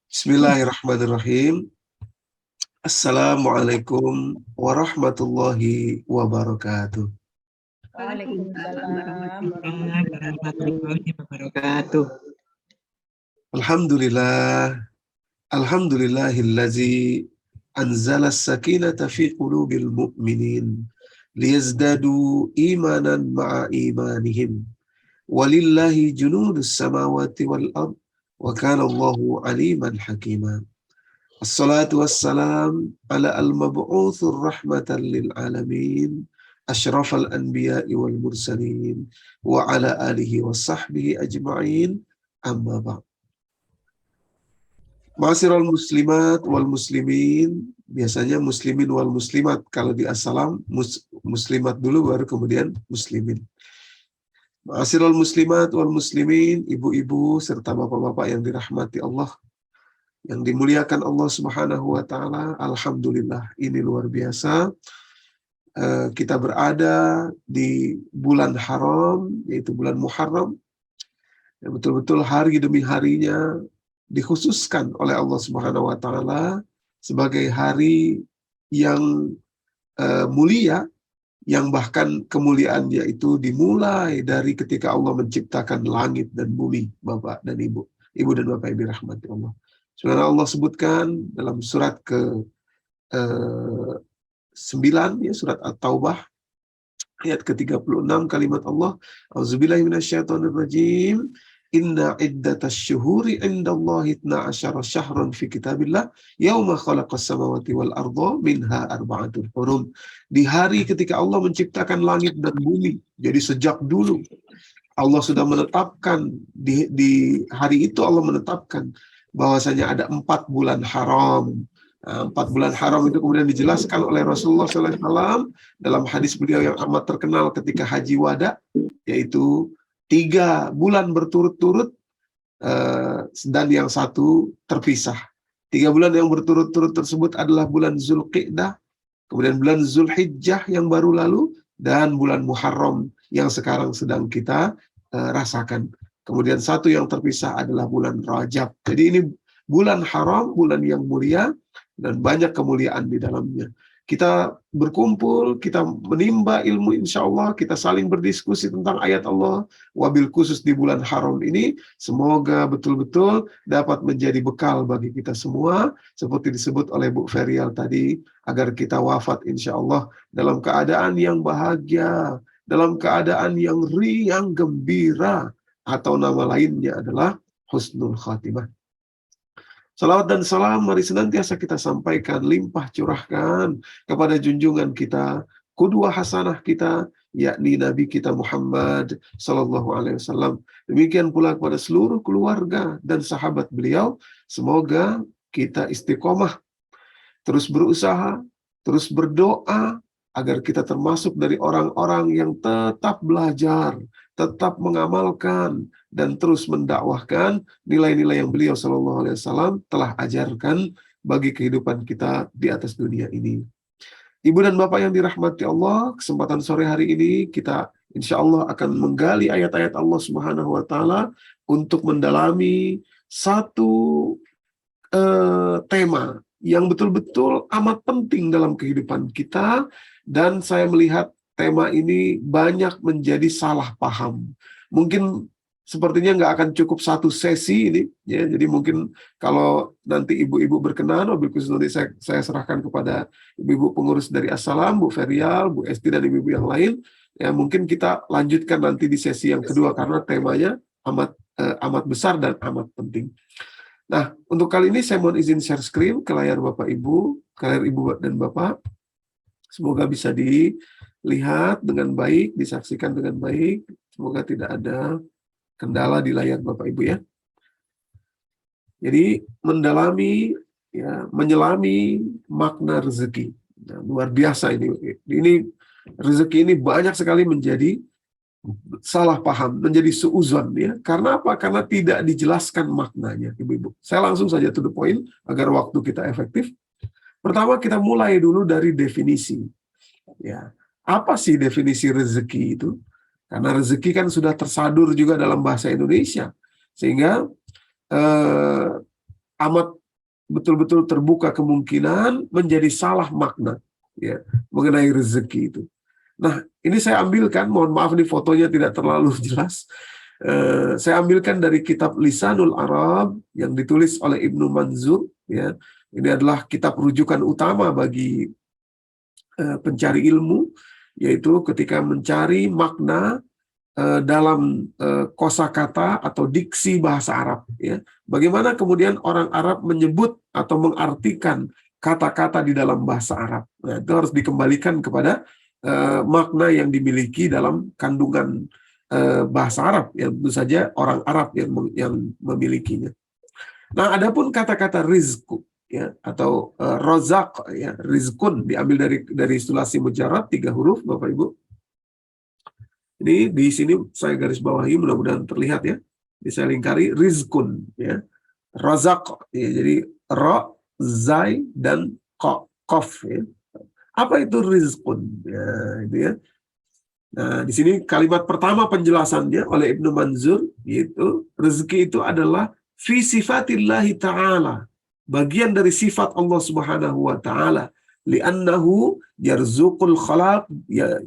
Bismillahirrahmanirrahim. Assalamualaikum warahmatullahi wabarakatuh. Waalaikumsalam warahmatullahi wabarakatuh. Alhamdulillah, alhamdulillahillazi anzala as-sakinata fi qulubil mu'minin liyazdadu imanan ma'a imanihim. Walillahi junudus samawati wal ard wa kana Allahu aliman hakima. Assalatu wassalam ala al-mab'uthur rahmatan lil alamin asyrafal anbiya'i wal mursalin wa ala alihi wa sahbihi ajma'in amma ba'd. Ma'asyiral muslimat wal muslimin, biasanya muslimin wal muslimat, kalau di assalam muslimat dulu baru kemudian muslimin. Ma'asyiral muslimat wal muslimin, ibu-ibu serta bapak-bapak yang dirahmati Allah, yang dimuliakan Allah Subhanahu wa taala. Alhamdulillah, ini luar biasa. Kita berada di bulan haram, yaitu bulan Muharram, yang betul-betul hari demi harinya dikhususkan oleh Allah Subhanahu wa taala sebagai hari yang mulia, yang bahkan kemuliaannya itu dimulai dari ketika Allah menciptakan langit dan bumi, Bapak dan Ibu dan Bapak yang dirahmati Allah. Sebenarnya Allah sebutkan dalam surat ke-9, ya, surat At-Taubah ayat ke-36, kalimat Allah, A'udzubillahi minasyaitonirrajim, inna iddatasy syuhuri indallahi 12 syahran fi kitabillah yauma khalaqas samawati wal arda minha arba'atul hurum. Di hari ketika Allah menciptakan langit dan bumi, jadi sejak dulu Allah sudah menetapkan, di hari itu Allah menetapkan bahwasanya ada 4 bulan haram. 4 bulan haram itu kemudian dijelaskan oleh Rasulullah SAW dalam hadis beliau yang amat terkenal ketika haji wada, yaitu 3 bulan berturut-turut dan yang 1 terpisah. 3 bulan yang berturut-turut tersebut adalah bulan Zulqi'dah, kemudian bulan Zulhijjah yang baru lalu, dan bulan Muharram yang sekarang sedang kita rasakan. Kemudian 1 yang terpisah adalah bulan Rajab. Jadi ini bulan haram, bulan yang mulia, dan banyak kemuliaan di dalamnya. Kita berkumpul, kita menimba ilmu, insya Allah, kita saling berdiskusi tentang ayat Allah, wabil khusus di bulan haram ini, semoga betul-betul dapat menjadi bekal bagi kita semua, seperti disebut oleh Bu Ferial tadi, agar kita wafat insya Allah dalam keadaan yang bahagia, dalam keadaan yang riang gembira, atau nama lainnya adalah husnul khatimah. Salawat dan salam mari senantiasa kita sampaikan, limpah curahkan kepada junjungan kita, qudwah hasanah kita, yakni Nabi kita Muhammad sallallahu alaihi wasallam. Demikian pula kepada seluruh keluarga dan sahabat beliau. Semoga kita istiqomah, terus berusaha, terus berdoa agar kita termasuk dari orang-orang yang tetap belajar, tetap mengamalkan, dan terus mendakwahkan nilai-nilai yang beliau Shallallahu Alaihi Wasallam telah ajarkan bagi kehidupan kita di atas dunia ini. Ibu dan Bapak yang dirahmati Allah, kesempatan sore hari ini kita insya Allah akan menggali ayat-ayat Allah Subhanahu Wa Taala untuk mendalami satu tema yang betul-betul amat penting dalam kehidupan kita, dan saya melihat tema ini banyak menjadi salah paham. Mungkin sepertinya nggak akan cukup 1 sesi ini, ya. Jadi mungkin kalau nanti ibu-ibu berkenan, mobil khusus nanti saya serahkan kepada ibu-ibu pengurus dari Assalam, Bu Ferial, Bu Esti, dan ibu-ibu yang lain. Ya, mungkin kita lanjutkan nanti di sesi yang kedua karena temanya amat besar dan amat penting. Nah, untuk kali ini saya mohon izin share screen ke layar Bapak Ibu, ke layar Ibu dan Bapak. Semoga bisa dilihat dengan baik, disaksikan dengan baik. Semoga tidak ada kendala di layar Bapak Ibu ya. Jadi mendalami, ya, menyelami makna rezeki. Nah, luar biasa ini. Ini rezeki ini banyak sekali menjadi salah paham, menjadi suuzon, ya. Karena apa? Karena tidak dijelaskan maknanya, ibu-ibu. Saya langsung saja to the point agar waktu kita efektif. Pertama kita mulai dulu dari definisi. Ya, apa sih definisi rezeki itu? Karena rezeki kan sudah tersadur juga dalam bahasa Indonesia, sehingga amat betul-betul terbuka kemungkinan menjadi salah makna ya mengenai rezeki itu. Nah, ini saya ambilkan, mohon maaf nih fotonya tidak terlalu jelas. Saya ambilkan dari kitab Lisanul Arab yang ditulis oleh Ibnu Manzur ya. Ini adalah kitab rujukan utama bagi pencari ilmu, yaitu ketika mencari makna dalam kosakata atau diksi bahasa Arab ya. Bagaimana kemudian orang Arab menyebut atau mengartikan kata-kata di dalam bahasa Arab. Nah, itu harus dikembalikan kepada makna yang dimiliki dalam kandungan bahasa Arab yang tentu saja orang Arab yang memilikinya. Nah, adapun kata-kata rizku ya atau rozak ya, rizkun diambil dari sulasi mujarrad 3 huruf Bapak Ibu. Ini di sini saya garis bawahi, mudah-mudahan terlihat ya. Ini saya lingkari rizkun ya. Rozak ya, jadi ro, zai dan kof ya. Apa itu rizkun? Ya, itu ya. Nah, di sini kalimat pertama penjelasannya oleh Ibnu Manzur yaitu rezeki itu adalah fi sifatillahi ta'ala. Bagian dari sifat Allah Subhanahu wa taala. Li'annahu yarzuqul khalaq,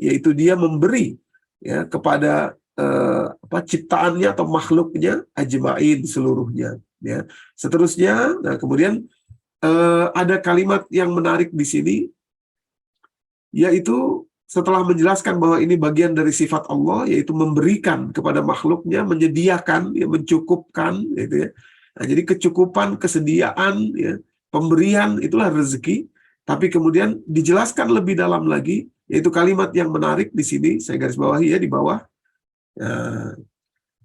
yaitu dia memberi ya kepada ciptaannya atau makhluknya ajma'in seluruhnya ya. Seterusnya, nah kemudian ada kalimat yang menarik di sini yaitu setelah menjelaskan bahwa ini bagian dari sifat Allah, yaitu memberikan kepada makhluknya, menyediakan, ya, mencukupkan, gitu ya. Nah, jadi kecukupan, kesediaan, ya, pemberian itulah rezeki. Tapi kemudian dijelaskan lebih dalam lagi, yaitu kalimat yang menarik di sini, saya garis bawahi ya di bawah.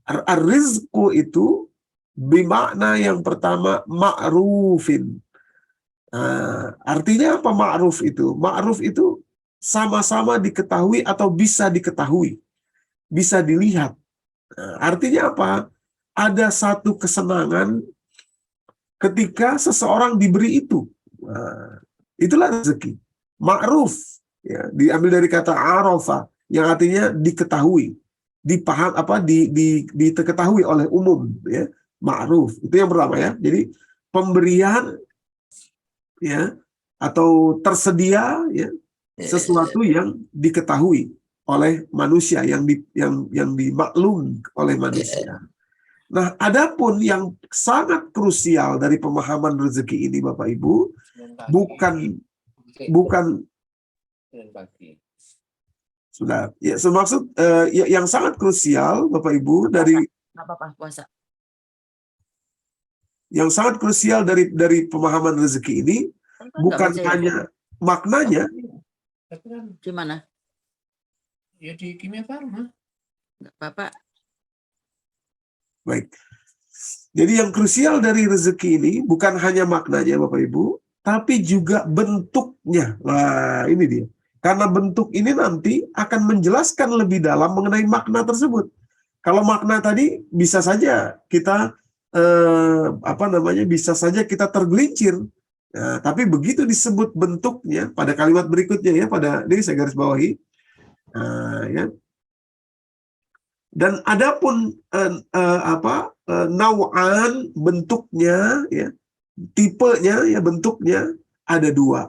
Ar-rizqu itu bermakna yang pertama ma'rufin. Artinya apa ma'ruf itu? Ma'ruf itu sama-sama diketahui atau bisa diketahui, bisa dilihat. Artinya apa? Ada satu kesenangan ketika seseorang diberi itu. Itulah rezeki. Ma'ruf ya, diambil dari kata arafa yang artinya diketahui, dipaham diketahui oleh umum ya. Ma'ruf itu yang pertama ya. Jadi pemberian ya atau tersedia ya sesuatu yang diketahui oleh manusia, yang dimaklum oleh manusia. Nah, adapun yang sangat krusial dari pemahaman rezeki ini Bapak Ibu, bukan sudah ya, semaksud yang sangat krusial Bapak Ibu dari puasa. Yang sangat krusial dari pemahaman rezeki ini bukan hanya maknanya. Di mana? Ya di Kimia Farma. Bapak. Baik. Jadi yang krusial dari rezeki ini bukan hanya maknanya Bapak Ibu, tapi juga bentuknya. Nah, ini dia. Karena bentuk ini nanti akan menjelaskan lebih dalam mengenai makna tersebut. Kalau makna tadi bisa saja kita bisa saja kita tergelincir. Nah, tapi begitu disebut bentuknya pada kalimat berikutnya ya, pada ini saya garis bawahi. Ya. Dan adapun nau'an bentuknya ya, tipenya ya bentuknya ada 2.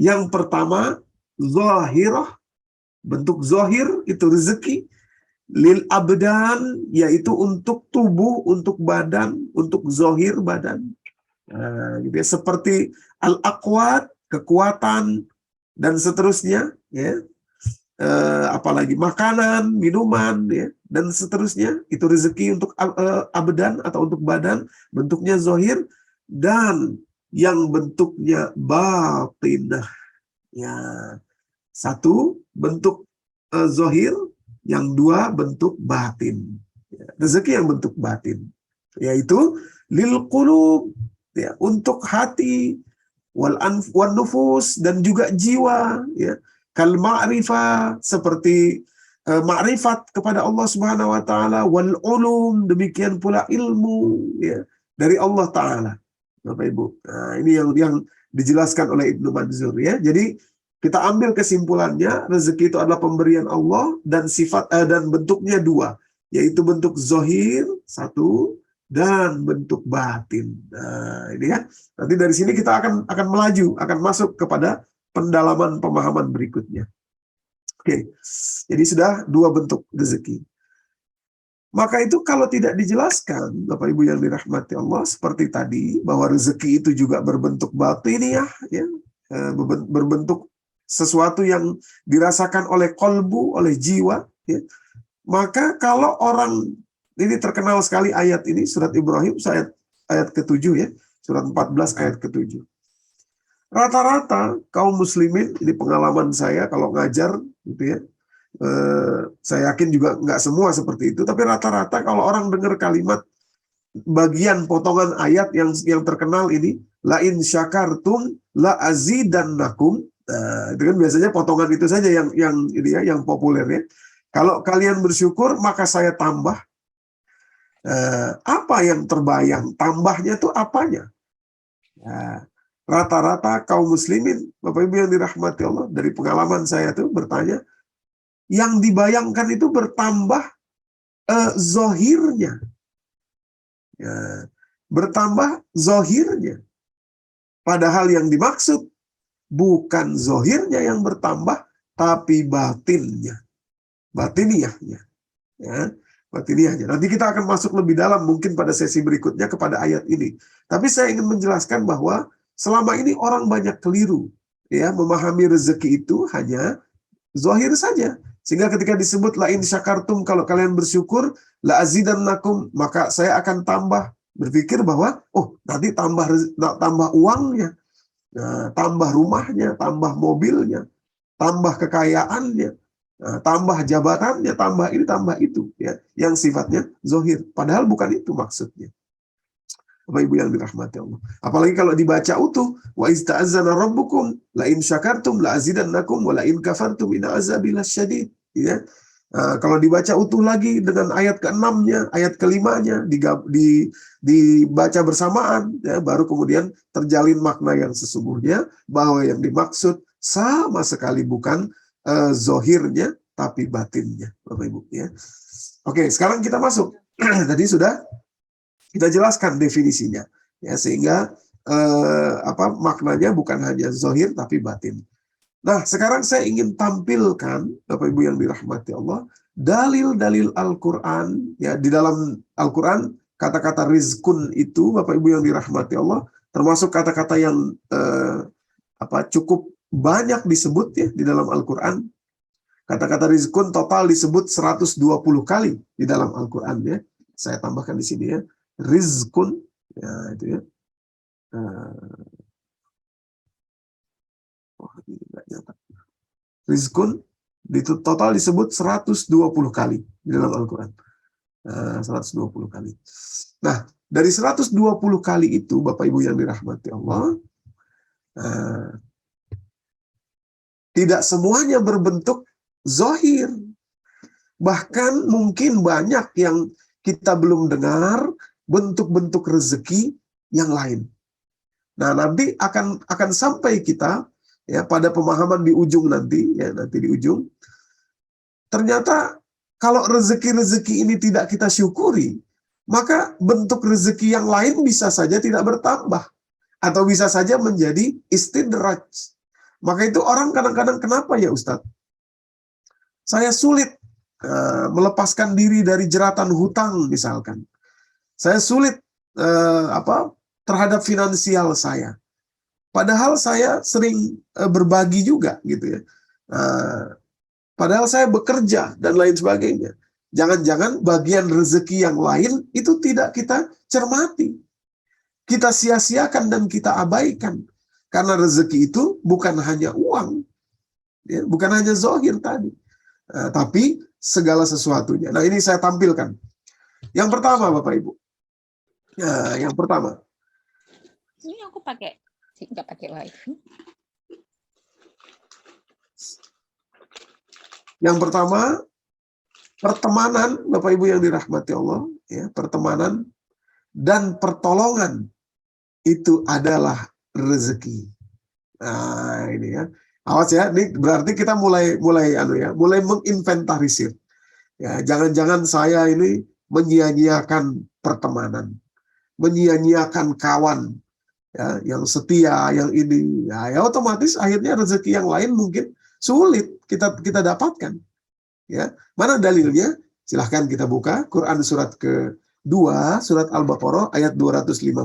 Yang pertama zahirah, bentuk zahir itu rezeki, lil abdan yaitu untuk tubuh, untuk badan, untuk zahir badan. Gitu ya, seperti al-aqwat, kekuatan dan seterusnya ya. Apalagi makanan, minuman ya dan seterusnya, itu rezeki untuk abdan atau untuk badan, bentuknya zahir, dan yang bentuknya batinah ya. 1 bentuk zahir, yang 2 bentuk batin ya. Rezeki yang bentuk batin yaitu lil qulub ya, untuk hati, wal nufus dan juga jiwa ya. Kal ma'rifah, seperti ma'rifat kepada Allah Subhanahu wa taala, wal ulum, demikian pula ilmu ya dari Allah taala. Bapak Ibu. Nah, ini yang dijelaskan oleh Ibnu Manzur ya. Jadi kita ambil kesimpulannya, rezeki itu adalah pemberian Allah dan sifat dan bentuknya 2, yaitu bentuk zahir 1 dan bentuk batin. Nah, ini ya. Nanti dari sini kita akan melaju, akan masuk kepada pendalaman pemahaman berikutnya. Oke. Jadi sudah dua bentuk rezeki. Maka itu kalau tidak dijelaskan, Bapak Ibu yang dirahmati Allah, seperti tadi, bahwa rezeki itu juga berbentuk batiniah, ya, berbentuk sesuatu yang dirasakan oleh kolbu, oleh jiwa, ya. Maka kalau orang, ini terkenal sekali ayat ini, surat Ibrahim, ayat ke-7 ya, surat 14 ayat ke-7. Rata-rata kaum muslimin, ini pengalaman saya kalau ngajar, gitu ya, saya yakin juga nggak semua seperti itu, tapi rata-rata kalau orang dengar kalimat bagian potongan ayat yang terkenal ini, la in syakartum la azidannakum. Nah, itu kan biasanya potongan itu saja yang ini ya, yang populer ya. Kalau kalian bersyukur maka saya tambah. Apa yang terbayang? Tambahnya itu apanya? Nah, rata-rata kaum muslimin, Bapak Ibu yang dirahmati Allah, dari pengalaman saya tuh bertanya, yang dibayangkan itu bertambah zohirnya. Ya, bertambah zohirnya. Padahal yang dimaksud bukan zohirnya yang bertambah, tapi batinnya. Batiniyahnya. Ya, batiniyahnya. Nanti kita akan masuk lebih dalam mungkin pada sesi berikutnya kepada ayat ini. Tapi saya ingin menjelaskan bahwa selama ini orang banyak keliru. Ya, memahami rezeki itu hanya zohir saja. Sehingga ketika disebut la in syakartum, kalau kalian bersyukur, la azidannakum, maka saya akan tambah. Berpikir bahwa nanti tambah uangnya, tambah rumahnya, tambah mobilnya, tambah kekayaannya, tambah jabatannya, tambah ini, tambah itu, ya, yang sifatnya zohir. Padahal bukan itu maksudnya. Bapak Ibu yang dirahmati Allah. Apalagi kalau dibaca utuh, wa ista'azana rabbukum la in syakartum la azidannakum wa la in kafartum inna azabi lasyadid, ya. Kalau dibaca utuh lagi dengan ayat ke-6-nya, ayat ke-5-nya dibaca bersamaan, ya, baru kemudian terjalin makna yang sesungguhnya, bahwa yang dimaksud sama sekali bukan zohirnya tapi batinnya, Bapak Ibu, ya. Oke, sekarang kita masuk. Tadi sudah kita jelaskan definisinya, ya, sehingga maknanya bukan hanya zohir tapi batin. Nah, sekarang saya ingin tampilkan, Bapak Ibu yang dirahmati Allah, dalil-dalil Al-Quran. Ya, di dalam Al-Quran kata-kata rizkun itu, Bapak Ibu yang dirahmati Allah, termasuk kata-kata yang cukup banyak disebut ya di dalam Al-Quran. Kata-kata rizkun total disebut 120 kali di dalam Al-Quran, ya. Saya tambahkan di sini ya. Rizkun, ya itu ya. Rizkun itu total disebut 120 kali di dalam Al-Quran. 120 kali. Nah, dari 120 kali itu, Bapak Ibu yang dirahmati Allah, tidak semuanya berbentuk zohir. Bahkan mungkin banyak yang kita belum dengar bentuk-bentuk rezeki yang lain. Nah, nanti akan sampai kita ya pada pemahaman di ujung nanti, ya, nanti di ujung. Ternyata kalau rezeki-rezeki ini tidak kita syukuri, maka bentuk rezeki yang lain bisa saja tidak bertambah atau bisa saja menjadi istidraj. Maka itu orang kadang-kadang, kenapa ya Ustadz? Saya sulit melepaskan diri dari jeratan hutang misalkan. Saya sulit terhadap finansial saya. Padahal saya sering berbagi juga gitu ya. Padahal saya bekerja dan lain sebagainya. Jangan-jangan bagian rezeki yang lain itu tidak kita cermati. Kita sia-siakan dan kita abaikan. Karena rezeki itu bukan hanya uang. Ya, bukan hanya zohir tadi. Tapi segala sesuatunya. Nah, ini saya tampilkan. Yang pertama, Bapak Ibu. Nah, yang pertama. Ini aku nggak pakai wifi. Yang pertama, pertemanan, Bapak Ibu yang dirahmati Allah, ya, pertemanan dan pertolongan itu adalah rezeki. Nah, ini ya. Awas ya, ini berarti kita mulai menginventarisir. Ya, jangan-jangan saya ini menyia-nyiakan pertemanan, menyia-nyiakan kawan, ya, yang setia, yang ini, ya otomatis akhirnya rezeki yang lain mungkin sulit kita dapatkan. Ya, mana dalilnya? Silahkan kita buka Quran surat ke-2, surat Al-Baqarah ayat 254.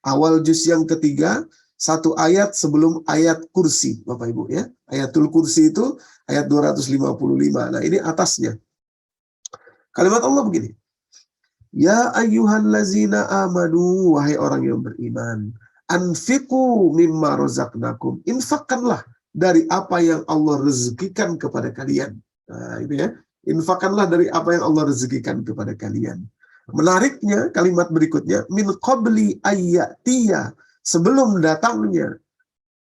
Awal juz yang ketiga, satu ayat sebelum ayat kursi, Bapak Ibu ya. Ayatul kursi itu ayat 255. Nah, ini atasnya. Kalimat Allah begini. Ya ayyuhallazina amanu, wahai orang yang beriman, anfiqu mimma razaqnakum. Infakkanlah dari apa yang Allah rezekikan kepada kalian. Nah, itu ya. Infakkanlah dari apa yang Allah rezekikan kepada kalian. Menariknya kalimat berikutnya, min qabli ayyatiya, sebelum datangnya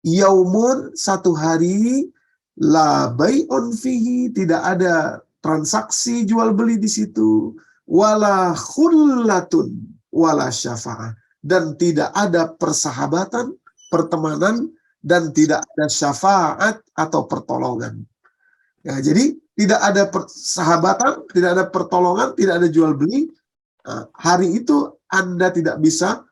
yaumun, satu hari, la bai'un fihi, tidak ada transaksi jual beli di situ, wala khullatun wala syafa'ah, dan tidak ada persahabatan, pertemanan, dan tidak ada syafaat atau pertolongan. Ya, jadi tidak ada persahabatan, tidak ada pertolongan, tidak ada jual beli. Hari itu Anda tidak bisa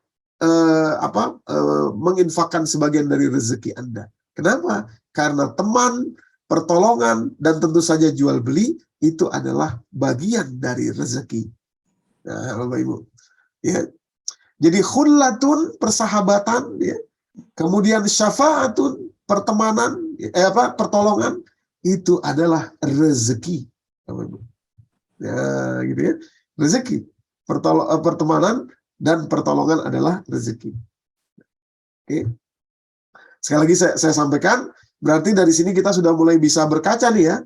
menginfakkan sebagian dari rezeki Anda. Kenapa? Karena teman, pertolongan, dan tentu saja jual beli itu adalah bagian dari rezeki. Nah, Bapak Ibu, ya. Jadi khullatun, persahabatan, ya. Kemudian syafaatun, pertemanan, pertolongan, itu adalah rezeki, Bapak Ibu. Ya, gitu ya. Rezeki, pertemanan dan pertolongan adalah rezeki. Oke. Sekali lagi saya sampaikan, berarti dari sini kita sudah mulai bisa berkaca nih ya,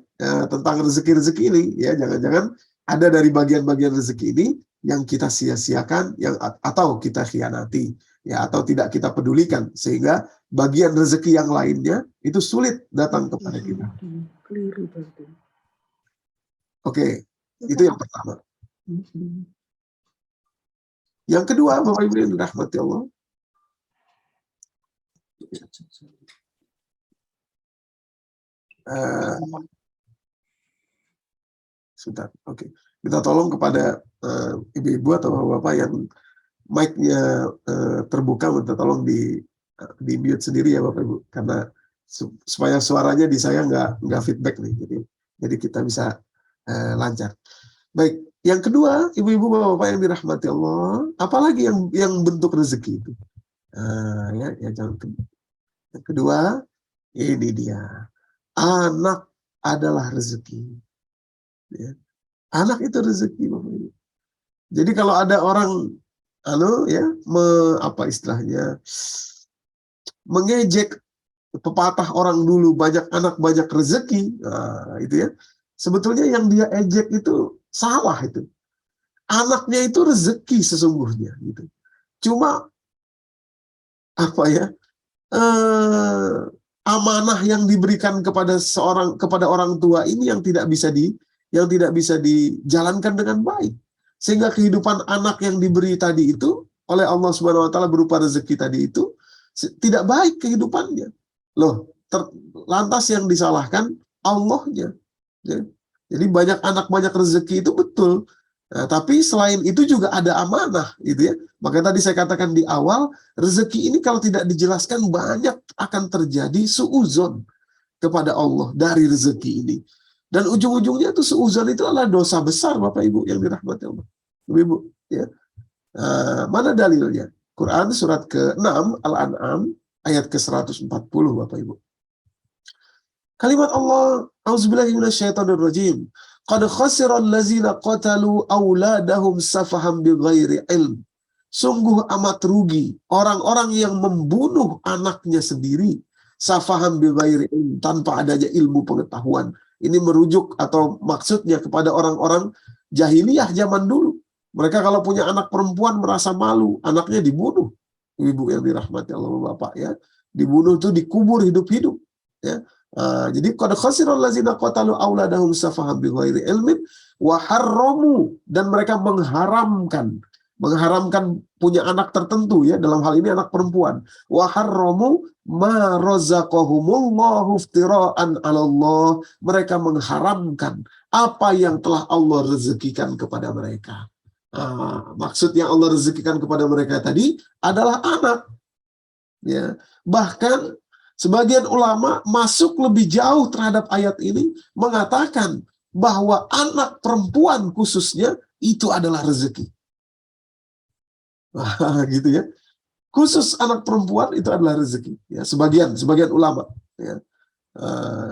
tentang rezeki-rezeki ini ya. Jangan-jangan ada dari bagian-bagian rezeki ini yang kita sia-siakan, atau kita khianati ya, atau tidak kita pedulikan, sehingga bagian rezeki yang lainnya itu sulit datang kepada kita. Oke, itu yang pertama. Yang kedua, Bapak Ibu yang dirahmati Allah, sebentar, oke. Kita tolong kepada ibu-ibu atau bapak yang mic-nya terbuka, minta tolong di mute sendiri ya Bapak Ibu, karena supaya suaranya di saya nggak feedback nih, jadi kita bisa lancar. Baik, yang kedua, ibu-ibu bapak-bapak yang dirahmati Allah, apalagi yang bentuk rezeki itu? Yang kedua, ini dia, anak adalah rezeki. Ya. Anak itu rezeki, Bapak Ibu. Jadi kalau ada orang mengejek pepatah orang dulu, banyak anak banyak rezeki, nah, itu ya. Sebetulnya yang dia ejek itu salah itu. Anaknya itu rezeki sesungguhnya gitu. Cuma amanah yang diberikan kepada orang tua ini yang tidak bisa dijalankan dengan baik. Sehingga kehidupan anak yang diberi tadi itu oleh Allah Subhanahu wa taala berupa rezeki tadi itu tidak baik kehidupannya. Lantas yang disalahkan Allahnya. Ya. Jadi banyak anak banyak rezeki itu betul. Nah, tapi selain itu juga ada amanah gitu ya. Makanya tadi saya katakan di awal, rezeki ini kalau tidak dijelaskan banyak akan terjadi suudzon kepada Allah dari rezeki ini. Dan ujung-ujungnya itu suudzon itu adalah dosa besar, Bapak Ibu yang dirahmati Allah. Ibu, ya. Mana dalilnya? Quran surat ke-6 Al-An'am ayat ke-140, Bapak Ibu. Kalimat Allah, auzubillahi minasyaitonirrajim. Qad khasiral ladzina qatalu auladahum safaham bighairi ilm. Sungguh amat rugi orang-orang yang membunuh anaknya sendiri safaham bighairi ilm, tanpa adanya ilmu pengetahuan. Ini merujuk atau maksudnya kepada orang-orang jahiliyah zaman dulu. Mereka kalau punya anak perempuan merasa malu, anaknya dibunuh. Ibu yang dirahmati Allah Bapak ya, dibunuh itu dikubur hidup-hidup ya. Jadi qad khasiral ladzina qatalu auladahum safaham bighairi ilmin wa harramu, dan mereka mengharamkan punya anak tertentu ya, dalam hal ini anak perempuan. Wa harramu ma razaqahumullahu iftira'an 'ala Allah, mereka mengharamkan apa yang telah Allah rezekikan kepada mereka. Maksud yang Allah rezekikan kepada mereka tadi adalah anak. Ya. Bahkan sebagian ulama masuk lebih jauh terhadap ayat ini, mengatakan bahwa anak perempuan khususnya itu adalah rezeki. Gitu ya. Khusus anak perempuan itu adalah rezeki. Ya, sebagian ulama. Ya.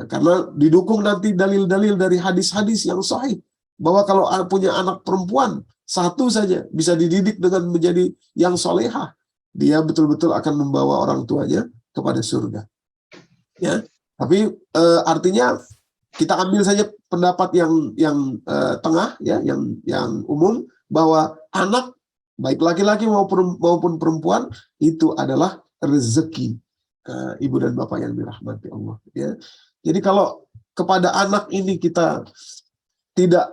Karena didukung nanti dalil-dalil dari hadis-hadis yang sahih bahwa kalau punya anak perempuan satu saja bisa dididik dengan menjadi yang solehah, dia betul-betul akan membawa orang tuanya kepada surga. Ya, tapi artinya kita ambil saja pendapat yang tengah, ya, yang umum, bahwa anak baik laki-laki maupun perempuan itu adalah rezeki ibu dan bapak yang dirahmati Allah. Ya, jadi kalau kepada anak ini kita tidak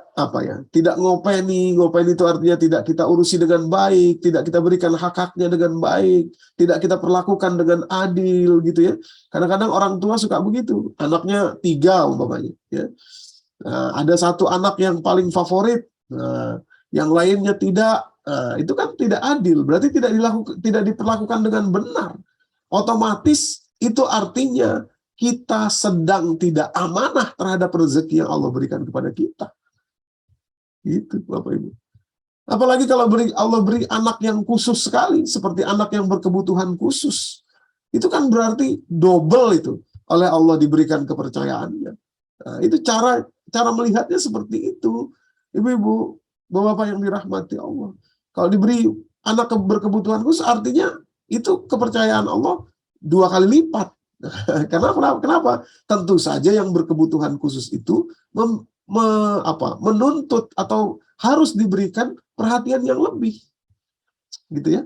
ngopeni itu artinya tidak kita urusi dengan baik, tidak kita berikan hak-haknya dengan baik, tidak kita perlakukan dengan adil gitu ya. Kadang-kadang orang tua suka begitu, anaknya 3 umpamanya ya. Ada satu anak yang paling favorit, yang lainnya tidak, itu kan tidak adil, berarti tidak diperlakukan dengan benar. Otomatis itu artinya kita sedang tidak amanah terhadap rezeki yang Allah berikan kepada kita. Itu Bapak Ibu. Apalagi kalau Allah beri anak yang khusus sekali, seperti anak yang berkebutuhan khusus. Itu kan berarti double itu oleh Allah diberikan kepercayaannya. Nah, itu cara melihatnya seperti itu. Ibu-ibu, bapak-bapak yang dirahmati Allah. Kalau diberi anak berkebutuhan khusus, artinya itu kepercayaan Allah 2 kali lipat. Kenapa? Tentu saja yang berkebutuhan khusus itu menuntut atau harus diberikan perhatian yang lebih, gitu ya.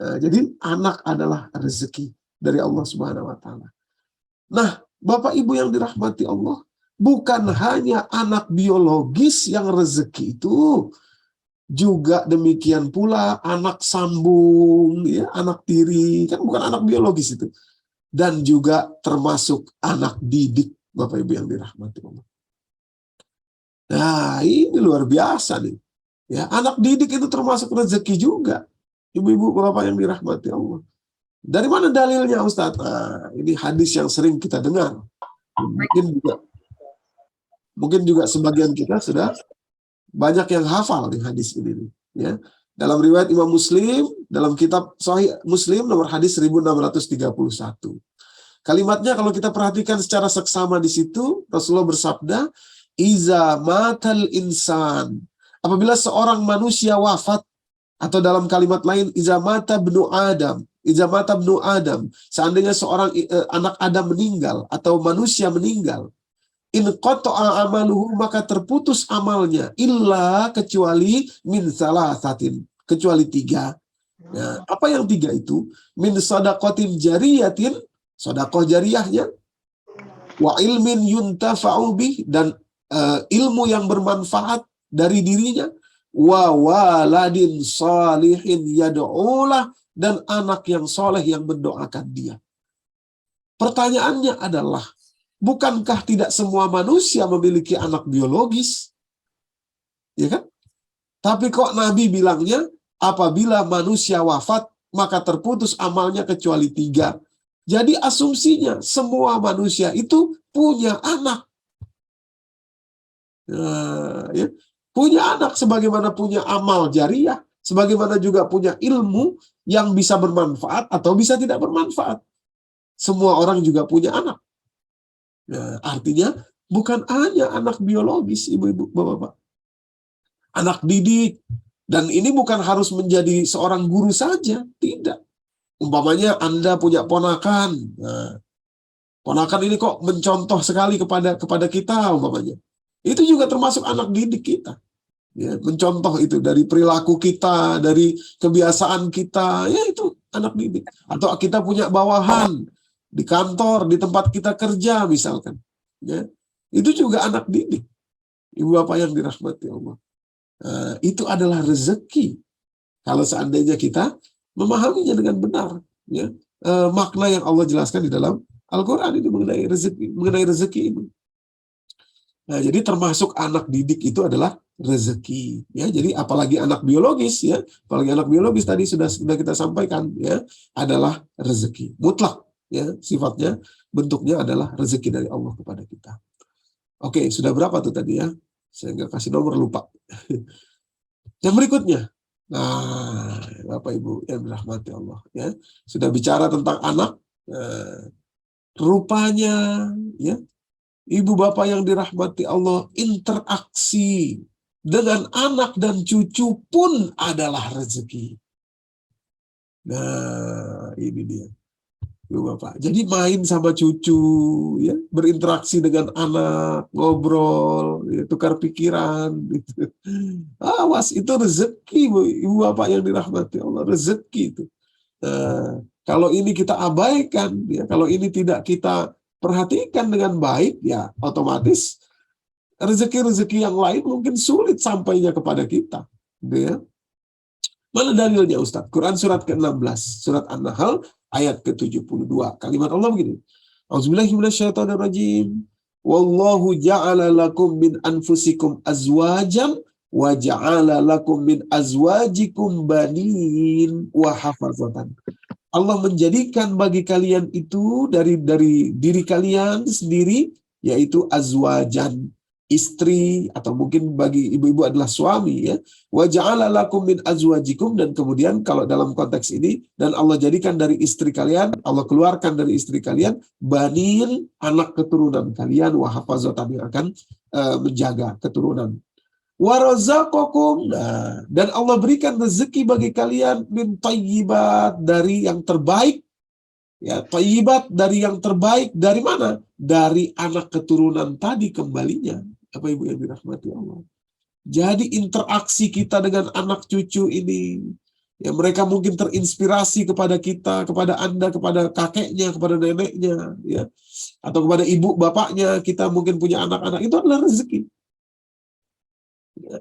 Jadi anak adalah rezeki dari Allah Subhanahu Wa Taala. Nah, Bapak Ibu yang dirahmati Allah, bukan hanya anak biologis yang rezeki itu, juga demikian pula anak sambung, ya, anak tiri, kan bukan anak biologis itu. Dan juga termasuk anak didik, Bapak Ibu yang dirahmati Allah. Nah, ini luar biasa nih. Ya, anak didik itu termasuk rezeki juga. Ibu-ibu, bapak yang dirahmati Allah. Dari mana dalilnya, Ustadz? Nah, ini hadis yang sering kita dengar. Mungkin juga sebagian kita sudah banyak yang hafal di hadis ini. Ya. Dalam riwayat Imam Muslim, dalam kitab Sahih Muslim nomor hadis 1631. Kalimatnya kalau kita perhatikan secara seksama di situ, Rasulullah bersabda, "Iza matal insan." Apabila seorang manusia wafat, atau dalam kalimat lain, "Iza mata bnu Adam." Iza mata bnu Adam. Seandainya seorang anak Adam meninggal atau manusia meninggal, in qata'a amaluhu, maka terputus amalnya, illa, kecuali min salasatin, kecuali 3. Nah, apa yang 3 itu? Min sadaqatin jariyatin, sedekah jariyahnya, wa ilmin yuntafa'u bih, dan ilmu yang bermanfaat dari dirinya, wa waladin salihin yad'ulah, dan anak yang soleh yang mendoakan dia. Pertanyaannya adalah, bukankah tidak semua manusia memiliki anak biologis? Ya kan? Tapi kok Nabi bilangnya, apabila manusia wafat, maka terputus amalnya kecuali 3. Jadi asumsinya, semua manusia itu punya anak. Ya. Punya anak, sebagaimana punya amal jariah, sebagaimana juga punya ilmu yang bisa bermanfaat atau bisa tidak bermanfaat. Semua orang juga punya anak. Nah, artinya bukan hanya anak biologis, ibu-ibu, bapak-bapak. Anak didik. Dan ini bukan harus menjadi seorang guru saja, tidak. Umpamanya Anda punya ponakan. Nah, ponakan ini kok mencontoh sekali kepada kita, umpamanya. Itu juga termasuk anak didik kita. Ya, mencontoh itu dari perilaku kita, dari kebiasaan kita, ya itu anak didik. Atau kita punya bawahan di kantor, di tempat kita kerja misalkan, ya, itu juga anak didik. Ibu bapak yang dirahmati Allah, itu adalah rezeki kalau seandainya kita memahaminya dengan benar, ya. Makna yang Allah jelaskan di dalam Al-Quran ini mengenai rezeki ini. Nah, jadi termasuk anak didik itu adalah rezeki, ya. Jadi apalagi anak biologis, ya, apalagi anak biologis tadi sudah kita sampaikan, ya, adalah rezeki mutlak, ya, sifatnya, bentuknya adalah rezeki dari Allah kepada kita. Oke, sudah berapa tuh tadi ya? Saya nggak kasih nomor, lupa. Yang berikutnya, nah, Bapak Ibu yang dirahmati Allah, ya, sudah bicara tentang anak, rupanya, ya. Ibu bapak yang dirahmati Allah, interaksi dengan anak dan cucu pun adalah rezeki. Nah, ini dia. Ibu bapak. Jadi main sama cucu, ya, berinteraksi dengan anak, ngobrol, ya, tukar pikiran. Gitu. Awas, itu rezeki, ibu bapak yang dirahmati Allah. Rezeki itu. Nah, kalau ini kita abaikan, ya, kalau ini tidak kita perhatikan dengan baik, ya otomatis rezeki-rezeki yang lain mungkin sulit sampainya kepada kita. Gitu ya. Mana dalilnya Ustaz? Quran surat ke-16, surat An-Nahl ayat ke-72. Kalimat Allah begini. A'udzubillahi minasyaitonirrajim. Wallahu ja'ala lakum min anfusikum azwajan wa ja'ala lakum min azwajikum banin wa hafazatan. Allah menjadikan bagi kalian itu dari diri kalian sendiri, yaitu azwajan, istri, atau mungkin bagi ibu-ibu adalah suami, ya. Wa ja'ala lakum min azwajikum, dan kemudian kalau dalam konteks ini, dan Allah jadikan dari istri kalian, Allah keluarkan dari istri kalian banin, anak keturunan kalian, wa hafazatan, yang akan menjaga keturunan. Warazaqakum, dan Allah berikan rezeki bagi kalian min thayyibat, dari yang terbaik, ya, thayyibat dari yang terbaik dari mana? Dari anak keturunan tadi kembalinya. Apa Ibu yang dirahmati Allah? Jadi interaksi kita dengan anak cucu ini, ya, mereka mungkin terinspirasi kepada kita, kepada Anda, kepada kakeknya, kepada neneknya, ya, atau kepada ibu bapaknya. Kita mungkin punya anak-anak, itu adalah rezeki.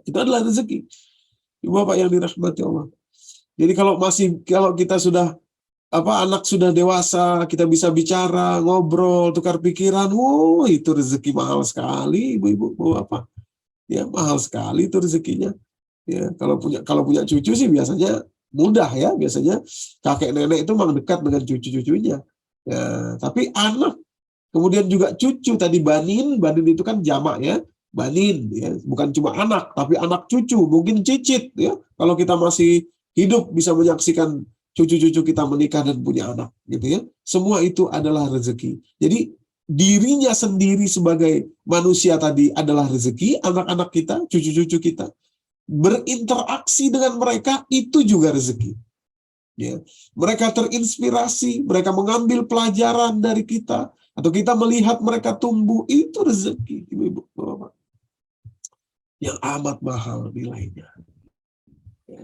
Itu adalah rezeki. Ibu bapak yang dirahmati Allah. Jadi kalau kita sudah anak sudah dewasa, kita bisa bicara, ngobrol, tukar pikiran, itu rezeki mahal sekali, ibu-ibu, bapak. Ya, mahal sekali itu rezekinya. Ya, kalau punya cucu sih biasanya mudah, ya. Biasanya kakek nenek itu memang dekat dengan cucu-cucunya. Ya, tapi anak, kemudian juga cucu tadi, banin itu kan jamak, ya. Banin, ya, bukan cuma anak, tapi anak cucu, mungkin cicit, ya. Kalau kita masih hidup bisa menyaksikan cucu-cucu kita menikah dan punya anak, gitu ya. Semua itu adalah rezeki. Jadi dirinya sendiri sebagai manusia tadi adalah rezeki, anak-anak kita, cucu-cucu kita, berinteraksi dengan mereka itu juga rezeki. Ya. Mereka terinspirasi, mereka mengambil pelajaran dari kita, atau kita melihat mereka tumbuh, itu rezeki, ibu-ibu, bapak. Yang amat mahal nilainya, ya,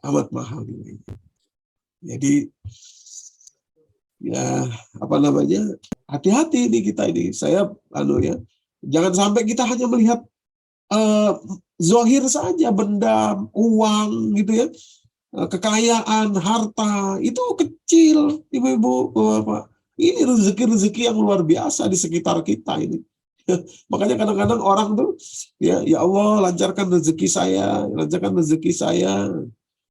amat mahal nilainya. Jadi, ya, hati-hati ini kita ini. Saya ya, jangan sampai kita hanya melihat zahir saja, benda, uang, gitu ya, kekayaan, harta, itu kecil, ibu-ibu, bapak. Ini rezeki-rezeki yang luar biasa di sekitar kita ini. Makanya kadang-kadang orang tuh, ya Allah, lancarkan rezeki saya, lancarkan rezeki saya.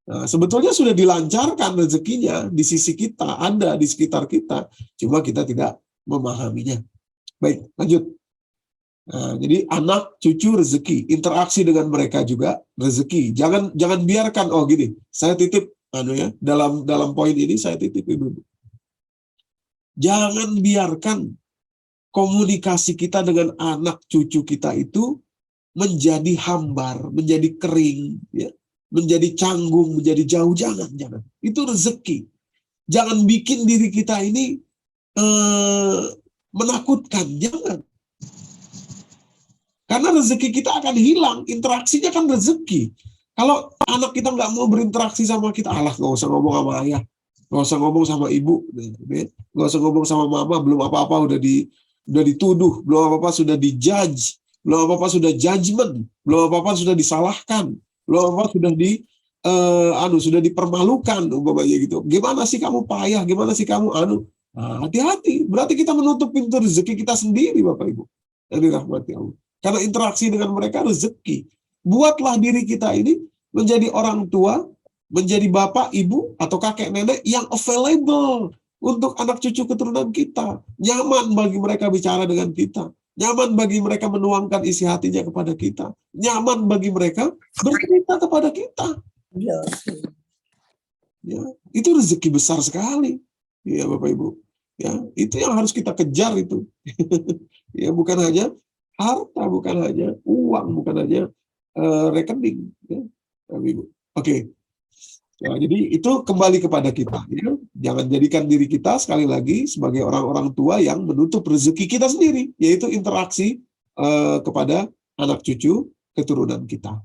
Nah, sebetulnya sudah dilancarkan rezekinya di sisi kita, ada di sekitar kita, cuma kita tidak memahaminya. Baik, lanjut. Nah, jadi anak, cucu, rezeki, interaksi dengan mereka juga rezeki. Jangan biarkan, gini, saya titip, ya, dalam poin ini saya titip ibu. Jangan biarkan komunikasi kita dengan anak cucu kita itu menjadi hambar, menjadi kering, ya, menjadi canggung, menjadi jauh. Jangan. Itu rezeki. Jangan bikin diri kita ini menakutkan, jangan. Karena rezeki kita akan hilang, interaksinya kan rezeki. Kalau anak kita nggak mau berinteraksi sama kita, nggak usah ngomong sama ayah, nggak usah ngomong sama ibu, nggak usah ngomong sama mama, belum apa-apa udah dituduh, belum apa-apa sudah dijudge, belum apa-apa sudah judgment, belum apa-apa sudah disalahkan, belum apa-apa sudah dipermalukan, umpamanya gitu. Gimana sih kamu payah, gimana sih kamu hati-hati, berarti kita menutup pintu rezeki kita sendiri, Bapak Ibu yang dirahmati Allah. Karena interaksi dengan mereka rezeki. Buatlah diri kita ini menjadi orang tua, menjadi bapak, ibu, atau kakek nenek yang available untuk anak cucu keturunan kita. Nyaman bagi mereka bicara dengan kita. Nyaman bagi mereka menuangkan isi hatinya kepada kita. Nyaman bagi mereka bercerita kepada kita. Iya. Ya, itu rezeki besar sekali. Ya, Bapak Ibu. Ya, itu yang harus kita kejar itu. Ya, bukan hanya harta, bukan hanya uang, bukan hanya rekening. Ya, Bapak Ibu. Oke. Ya, jadi itu kembali kepada kita. Ya. Jangan jadikan diri kita sekali lagi sebagai orang-orang tua yang menutup rezeki kita sendiri, yaitu interaksi kepada anak cucu keturunan kita.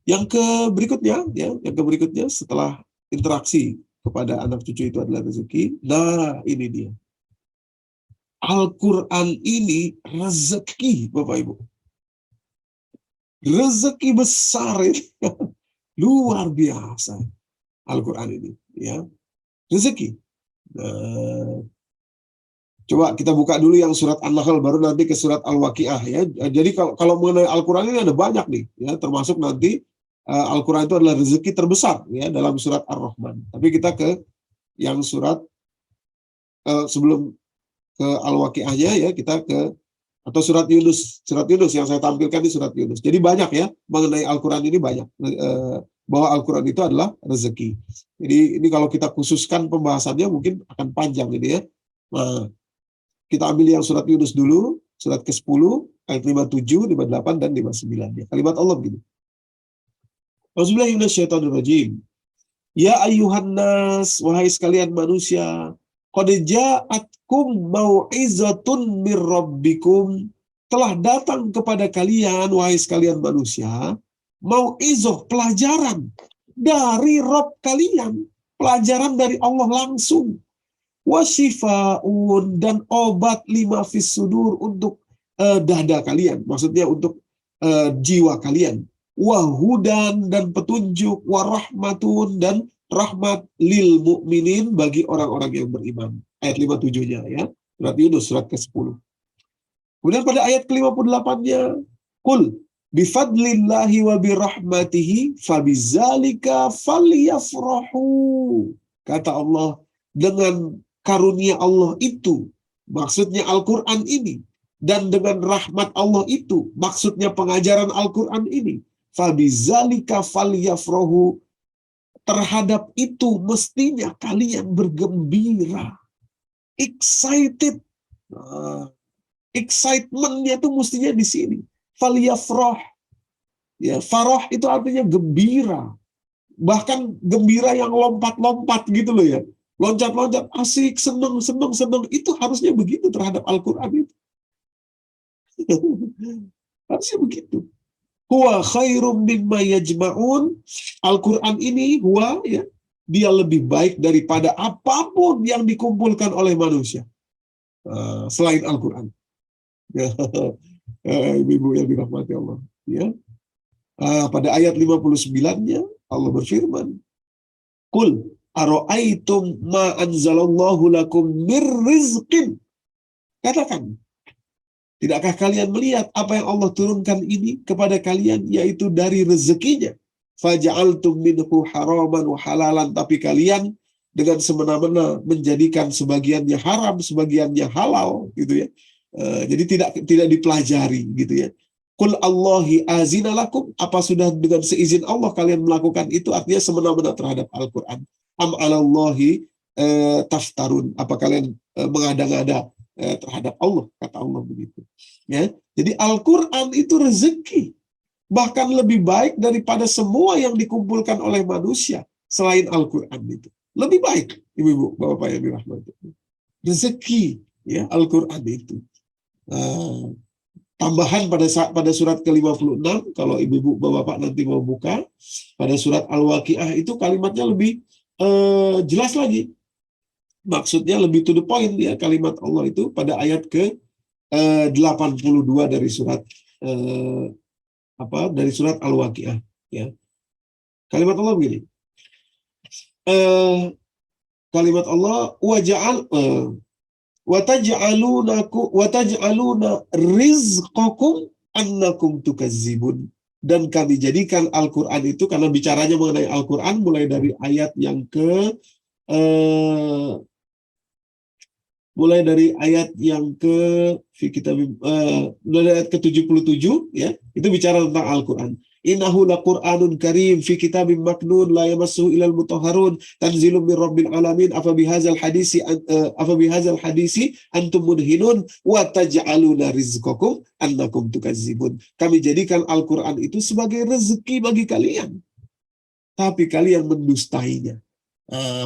Yang berikutnya setelah interaksi kepada anak cucu itu adalah rezeki. Nah, ini dia. Al-Quran ini rezeki, Bapak Ibu. Rezeki besar ini. Luar biasa. Al-Quran ini. Ya. Rezeki. Nah, coba kita buka dulu yang surat An-Nahl, baru nanti ke surat Al-Waqiah. Ya. Jadi kalau mengenai Al-Quran ini ada banyak nih. Ya, termasuk nanti Al-Quran itu adalah rezeki terbesar ya dalam surat Ar-Rahman. Tapi kita ke yang surat sebelum ke Al-Waqiahnya ya, kita ke atau surat Yunus. Surat Yunus yang saya tampilkan di surat Yunus. Jadi banyak ya mengenai Al-Quran ini banyak bahwa Al-Quran itu adalah rezeki. Jadi ini kalau kita khususkan pembahasannya mungkin akan panjang ini ya. Nah, kita ambil yang surat Yunus dulu, surat ke-10 ayat 57, 58 dan 59 ya. Kalimat Allah begini. Auzubillahi minasyaitonirrajim. Ya ayyuhan nas, wahai sekalian manusia, qad ja'atkum mau'izatun mir rabbikum, telah datang kepada kalian wahai sekalian manusia, mau'izah, pelajaran dari Rabb kalian, pelajaran dari Allah langsung. Wasyifaun, dan obat lima fis sudur, untuk dada kalian, maksudnya untuk jiwa kalian. Wahudan, dan petunjuk, warahmatun, dan rahmat lil mu'minin, bagi orang-orang yang beriman. Ayat 57-nya ya. Surat Yunus, surat ke-10. Kemudian pada ayat ke-58-nya, Qul bifadlillahi wa birahmatihi fabizalika falyafrahu. Kata Allah, dengan karunia Allah itu, maksudnya Al-Quran ini, dan dengan rahmat Allah itu, maksudnya pengajaran Al-Quran ini, fabizalika falyafrahu, terhadap itu mestinya kalian bergembira, excited. Excitementnya itu mestinya di sini. Falyafrah. Ya, farah itu artinya gembira. Bahkan gembira yang lompat-lompat gitu loh ya. Loncat-loncat, asik, seneng. Itu harusnya begitu terhadap Al-Quran itu. Harusnya begitu. Huwa khairum mimma yajma'un. Al-Quran ini huwa, ya, dia lebih baik daripada apapun yang dikumpulkan oleh manusia selain Al-Quran. Ibu-ibu yang dirahmati Allah. Ya. Pada ayat 59-nya Allah berfirman, Qul aro'aitum ma anzalallahu lakum mir rizqin. Katakan, tidakkah kalian melihat apa yang Allah turunkan ini kepada kalian, yaitu dari rezekinya? Faja'altum minhu haraman wa halalan. Tapi kalian dengan semena-mena menjadikan sebagiannya haram, sebagiannya halal, gitu ya. Jadi tidak dipelajari, gitu ya. Qul Allahi azina lakum. Apa sudah dengan seizin Allah kalian melakukan itu? Artinya semena-mena terhadap Al-Quran. Am alallahi taftarun. Apa kalian mengada-ngada terhadap Allah, kata Allah begitu. Ya, jadi Al-Quran itu rezeki, bahkan lebih baik daripada semua yang dikumpulkan oleh manusia selain Al-Quran itu. Lebih baik, ibu-ibu, bapak-bapak yang dirahmati. Rezeki, ya, Al-Quran itu. Tambahan pada surat ke-56, kalau ibu-ibu, bapak-bapak nanti mau buka, pada surat Al-Waqiah itu kalimatnya lebih jelas lagi. Maksudnya lebih to the point ya, kalimat Allah itu pada ayat ke-82 dari surat dari surat Al-Waqiah ya. Kalimat Allah begini. Kalimat Allah waja'al Wataj'aluna rizqakum annakum tukazzibun. Dan kami jadikan Al-Quran itu, karena bicaranya mengenai Al-Quran mulai dari ayat yang mulai dari ayat ke-77 ya, itu bicara tentang Al-Qur'an. Innahu laqur'anun karim fi kitabim maknun la yamassuhu ilal mutahharun tanzilum mir rabbil alamin afa bihadzal hadisi antum mudhinun wa taj'aluna rizqakum annakum tukazzibun. Kami jadikan Al-Qur'an itu sebagai rezeki bagi kalian, tapi kalian mendustainya.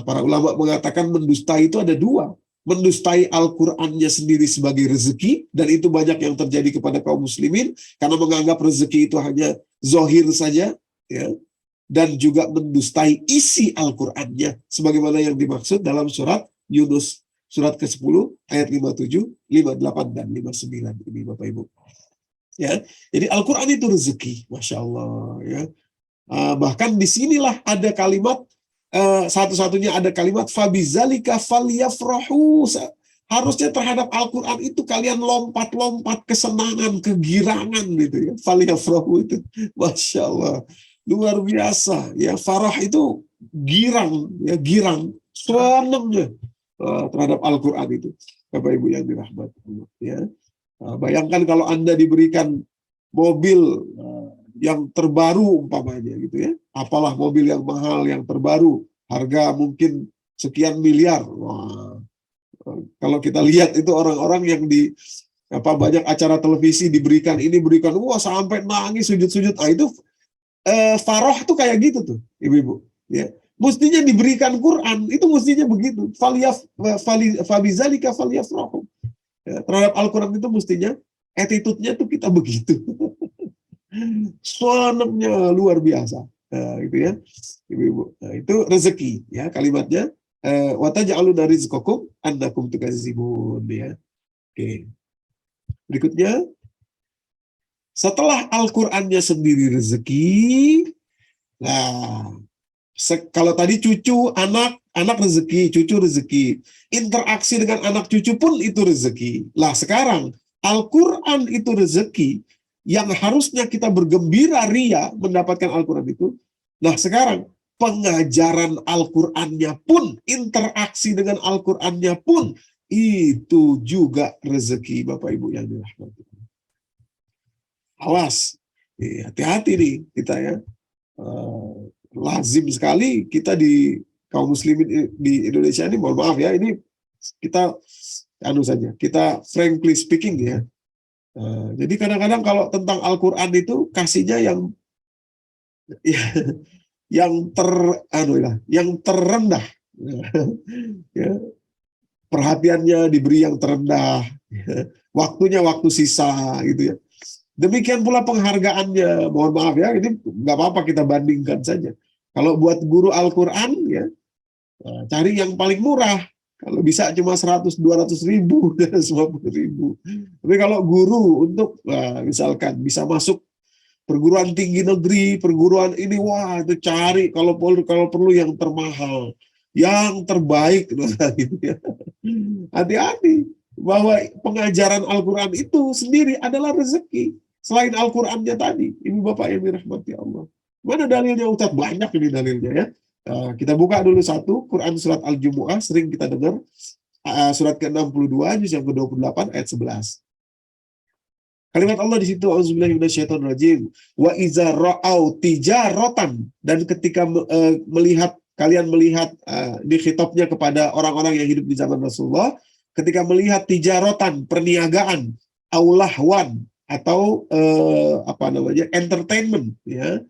Para ulama mengatakan mendustai itu ada dua. Mendustai Al-Qur'annya sendiri sebagai rezeki, dan itu banyak yang terjadi kepada kaum muslimin karena menganggap rezeki itu hanya zohir saja, ya. Dan juga mendustai isi Al-Qur'annya sebagaimana yang dimaksud dalam surat Yunus surat ke-10 ayat 57, 58 dan 59 ini Bapak Ibu. Ya. Jadi Al-Qur'an itu rezeki, Masya Allah, ya. Bahkan disinilah ada kalimat satu-satunya ada kalimat fabizalika falyafrahu. Harusnya terhadap Al-Quran itu kalian lompat-lompat kesenangan, kegirangan gitu ya. Falyafrahu itu, Masya Allah, luar biasa ya. Farah itu girang ya, girang, senangnya terhadap Al-Quran itu, Bapak Ibu yang dirahmati Allah ya. Bayangkan kalau Anda diberikan mobil yang terbaru umpamanya gitu ya. Apalah mobil yang mahal yang terbaru, harga mungkin sekian miliar. Wah, kalau kita lihat itu orang-orang yang di banyak acara televisi diberikan ini, berikan wah sampai nangis sujud-sujud. Itu faroh tuh kayak gitu tuh, Ibu-ibu ya. Mestinya diberikan Quran itu mestinya begitu. Fabizalika falyafrahu. Ya, terhadap Al-Quran itu mestinya attitude-nya tuh kita begitu. Senangnya luar biasa. Gitu ya, Ibu-ibu. Itu rezeki ya kalimatnya. Wa taj'aluna rizqakum annakum tukazzibun ya. Oke. Berikutnya, setelah Al-Qur'annya sendiri rezeki, nah kalau tadi cucu, anak rezeki, cucu rezeki, interaksi dengan anak cucu pun itu rezeki. Lah sekarang Al-Qur'an itu rezeki yang harusnya kita bergembira ria mendapatkan Al-Quran itu. Nah sekarang pengajaran Al-Qurannya pun, interaksi dengan Al-Qurannya pun itu juga rezeki Bapak Ibu yang dirahmati. Awas, hati-hati nih kita ya. Lazim sekali kita di kaum muslimin di Indonesia ini, mohon maaf ya, ini kita kita frankly speaking ya. Jadi kadang-kadang kalau tentang Al-Quran itu kasihnya yang terendah, ya. Perhatiannya diberi yang terendah, ya. Waktunya waktu sisa gitu ya. Demikian pula penghargaannya, mohon maaf ya, ini nggak apa-apa kita bandingkan saja. Kalau buat guru Al-Quran ya, cari yang paling murah. Kalau bisa cuma 100-200 ribu, 50 ribu. Tapi kalau guru untuk, misalkan bisa masuk perguruan tinggi negeri, perguruan ini, wah itu cari kalau perlu yang termahal, yang terbaik, gitu ya. Hati-hati bahwa pengajaran Al-Quran itu sendiri adalah rezeki. Selain Al-Qurannya tadi, Ibu Bapak yang dirahmati Allah. Mana dalilnya Ustaz? Banyak ini dalilnya ya. Kita buka dulu satu, Quran surat Al-Jumu'ah, sering kita dengar, surat ke-62, juz yang ke-28, ayat 11. Kalimat Allah di situ, auzubillahi minasyaitonirrajim, wa iza ra'au tijaratan, dan ketika kalian melihat, di khitabnya kepada orang-orang yang hidup di zaman Rasulullah, ketika melihat tijaratan, perniagaan, aulahwan, atau entertainment ya,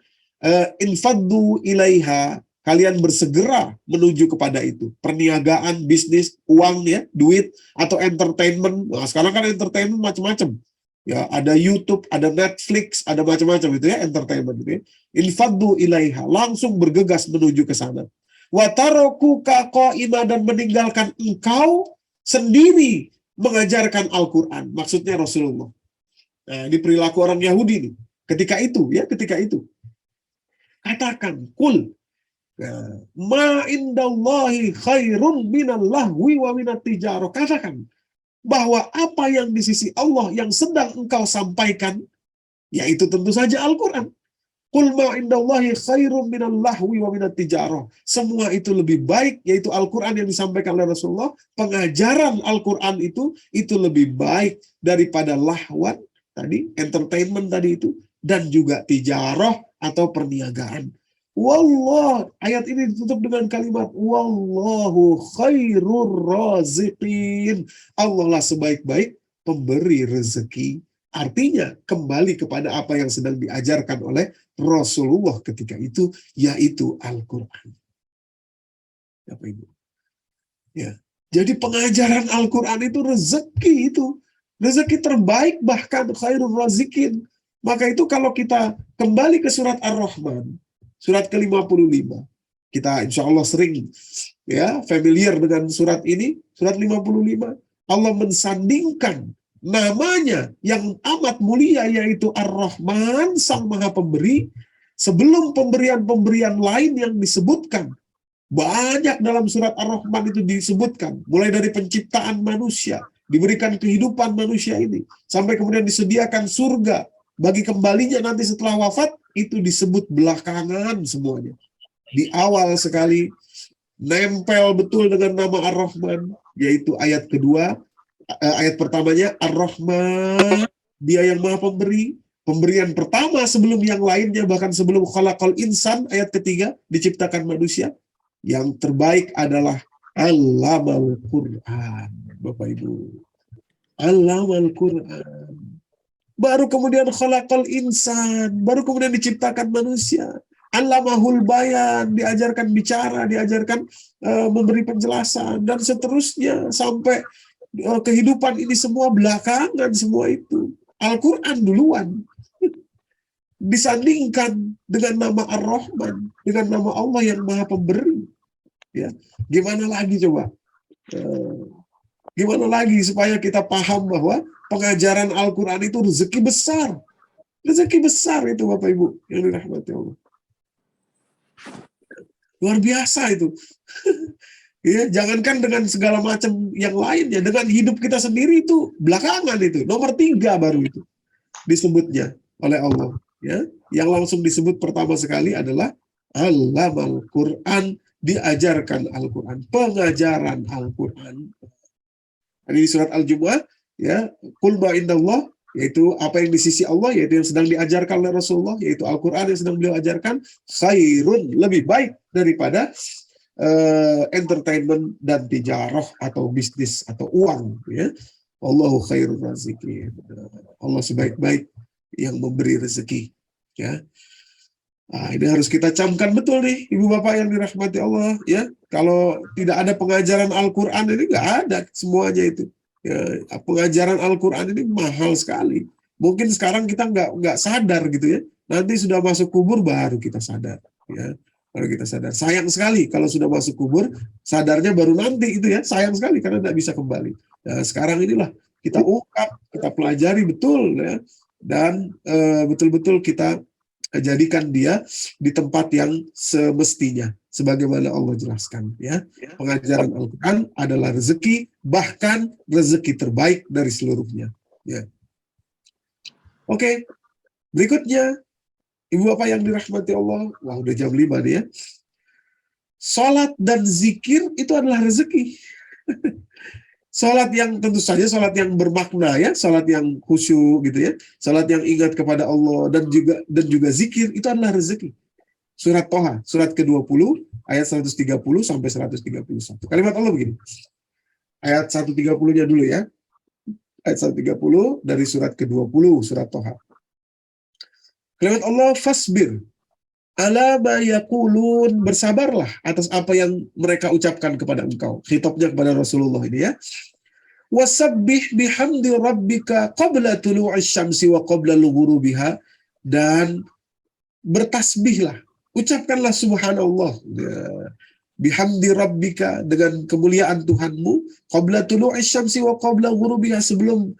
infaddu ilaiha, kalian bersegera menuju kepada itu. Perniagaan, bisnis, uang ya, duit, atau entertainment. Nah, sekarang kan entertainment macam-macam. Ya, ada YouTube, ada Netflix, ada macam-macam itu ya, entertainment itu ya. Infaddu ilaiha, langsung bergegas menuju ke sana. Wa tarokuka qaima, dan meninggalkan engkau sendiri mengajarkan Al-Quran. Maksudnya Rasulullah. Nah, ini perilaku orang Yahudi nih. Ketika itu ya, ketika itu. Katakan, kul ma indallahi khairun minal lahwi wa minat tijarah. Katakan, bahwa apa yang di sisi Allah yang sedang engkau sampaikan, yaitu tentu saja Al-Quran. Qul ma indallahi khairum minal lahwi wa minat tijarah. Semua itu lebih baik, yaitu Al-Quran yang disampaikan oleh Rasulullah. Pengajaran Al-Quran itu lebih baik daripada lahwan, tadi, entertainment tadi itu, dan juga tijarah atau perniagaan. Wallah, ayat ini ditutup dengan kalimat wallahu khairur raziqin. Allah lah sebaik-baik pemberi rezeki. Artinya kembali kepada apa yang sedang diajarkan oleh Rasulullah ketika itu, yaitu Al-Quran. Bapak Ibu. Ya. Jadi pengajaran Al-Quran itu rezeki itu. Rezeki terbaik bahkan khairur raziqin. Maka itu kalau kita kembali ke surat Ar-Rahman, surat ke-55. Kita insya Allah sering ya familiar dengan surat ini, surat 55. Allah mensandingkan namanya yang amat mulia yaitu Ar-Rahman, Sang Maha Pemberi, sebelum pemberian-pemberian lain yang disebutkan. Banyak dalam surat Ar-Rahman itu disebutkan, mulai dari penciptaan manusia, diberikan kehidupan manusia ini, sampai kemudian disediakan surga bagi kembalinya nanti setelah wafat, itu disebut belakangan semuanya. Di awal sekali, nempel betul dengan nama Ar-Rahman, yaitu ayat kedua, ayat pertamanya Ar-Rahman, dia yang maha pemberi, pemberian pertama sebelum yang lainnya, bahkan sebelum khalaqal insan, ayat ketiga, diciptakan manusia, yang terbaik adalah Allamal Quran, Bapak Ibu. Allamal Quran. Baru kemudian khalaqal insan, baru kemudian diciptakan manusia. Allamahul bayan, diajarkan bicara, diajarkan memberi penjelasan, dan seterusnya sampai kehidupan ini semua belakangan semua itu. Al-Quran duluan. Disandingkan dengan nama Ar-Rahman, dengan nama Allah yang Maha Pemberi. Ya, gimana lagi coba? Gimana lagi supaya kita paham bahwa pengajaran Al-Quran itu rezeki besar. Rezeki besar itu Bapak Ibu yang dirahmati Allah. Luar biasa itu. Ya, jangankan dengan segala macam yang lainnya, dengan hidup kita sendiri itu belakangan itu, nomor 3 baru itu disebutnya oleh Allah. Ya, yang langsung disebut pertama sekali adalah Allamal Quran, diajarkan Al-Quran, pengajaran Al-Quran. Ini di surat Al-Jumu'ah, ya, qul ma indallah, yaitu apa yang di sisi Allah, yaitu yang sedang diajarkan oleh Rasulullah, yaitu Al-Quran yang sedang beliau ajarkan, khairun, lebih baik daripada entertainment dan tijarah atau bisnis atau uang. Ya. Allahu khairur raziqin. Allah sebaik-baik yang memberi rezeki. Ya. Nah, ini harus kita camkan betul nih, Ibu Bapak yang dirahmati Allah. Ya, kalau tidak ada pengajaran Al-Quran ini nggak ada semuanya itu. Ya, pengajaran Al-Quran ini mahal sekali. Mungkin sekarang kita nggak sadar gitu ya. Nanti sudah masuk kubur baru kita sadar. Ya, baru kita sadar. Sayang sekali kalau sudah masuk kubur, sadarnya baru nanti itu ya. Sayang sekali karena tidak bisa kembali. Nah, sekarang inilah kita ungkap, kita pelajari betul ya, dan betul-betul kita jadikan dia di tempat yang semestinya, sebagaimana Allah jelaskan. Ya, pengajaran Al-Quran adalah rezeki, bahkan rezeki terbaik dari seluruhnya. Ya. Oke, berikutnya, Ibu Bapak yang dirahmati Allah, wah udah jam 5 nih ya. Salat dan zikir itu adalah rezeki. Salat yang tentu saja salat yang bermakna ya, salat yang khusyuk gitu ya, salat yang ingat kepada Allah dan juga zikir itu adalah rezeki. Surat Toha, surat ke-20 ayat 130 sampai 131. Kalimat Allah begini. Ayat 130-nya dulu ya. Ayat 130 dari surat ke-20 surat Toha. Kalimat Allah, fasbir ala ma yaqulun, bersabarlah atas apa yang mereka ucapkan kepada engkau. Khitabnya kepada Rasulullah ini ya. Wasabbih bihamdi rabbika qabla tulu'isy syamsi wa qabla ghurubiha, dan bertasbihlah, ucapkanlah subhanallah ya. Bihamdi rabbika, dengan kemuliaan Tuhanmu, qabla tulu'isy syamsi wa qabla ghurubiha, sebelum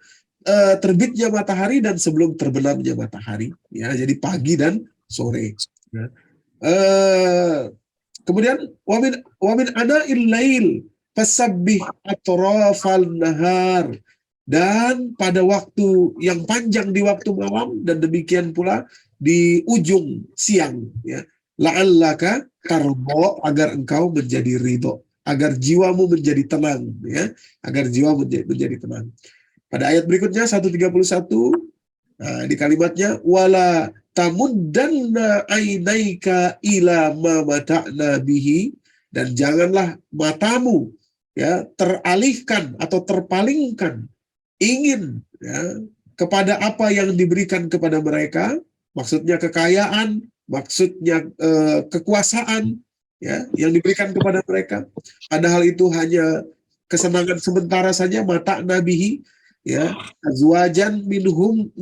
terbitnya matahari dan sebelum terbenamnya matahari ya, jadi pagi dan sore. Ya. Kemudian wamin ana'il lail fasabbih atrafal nahar, dan pada waktu yang panjang di waktu malam, dan demikian pula di ujung siang, ya. La'allaka tarbo, agar engkau menjadi ridho, agar jiwamu menjadi tenang, ya, agar jiwa menjadi tenang. Pada ayat berikutnya 131, nah, di kalimatnya wala tamuddanna ainaika ila ma mata'na bihi, dan janganlah matamu, ya, teralihkan atau terpalingkan ingin, ya, kepada apa yang diberikan kepada mereka, maksudnya kekayaan, maksudnya kekuasaan, ya, yang diberikan kepada mereka, padahal itu hanya kesenangan sementara saja. Mata nabihi, ya, azwajan minhum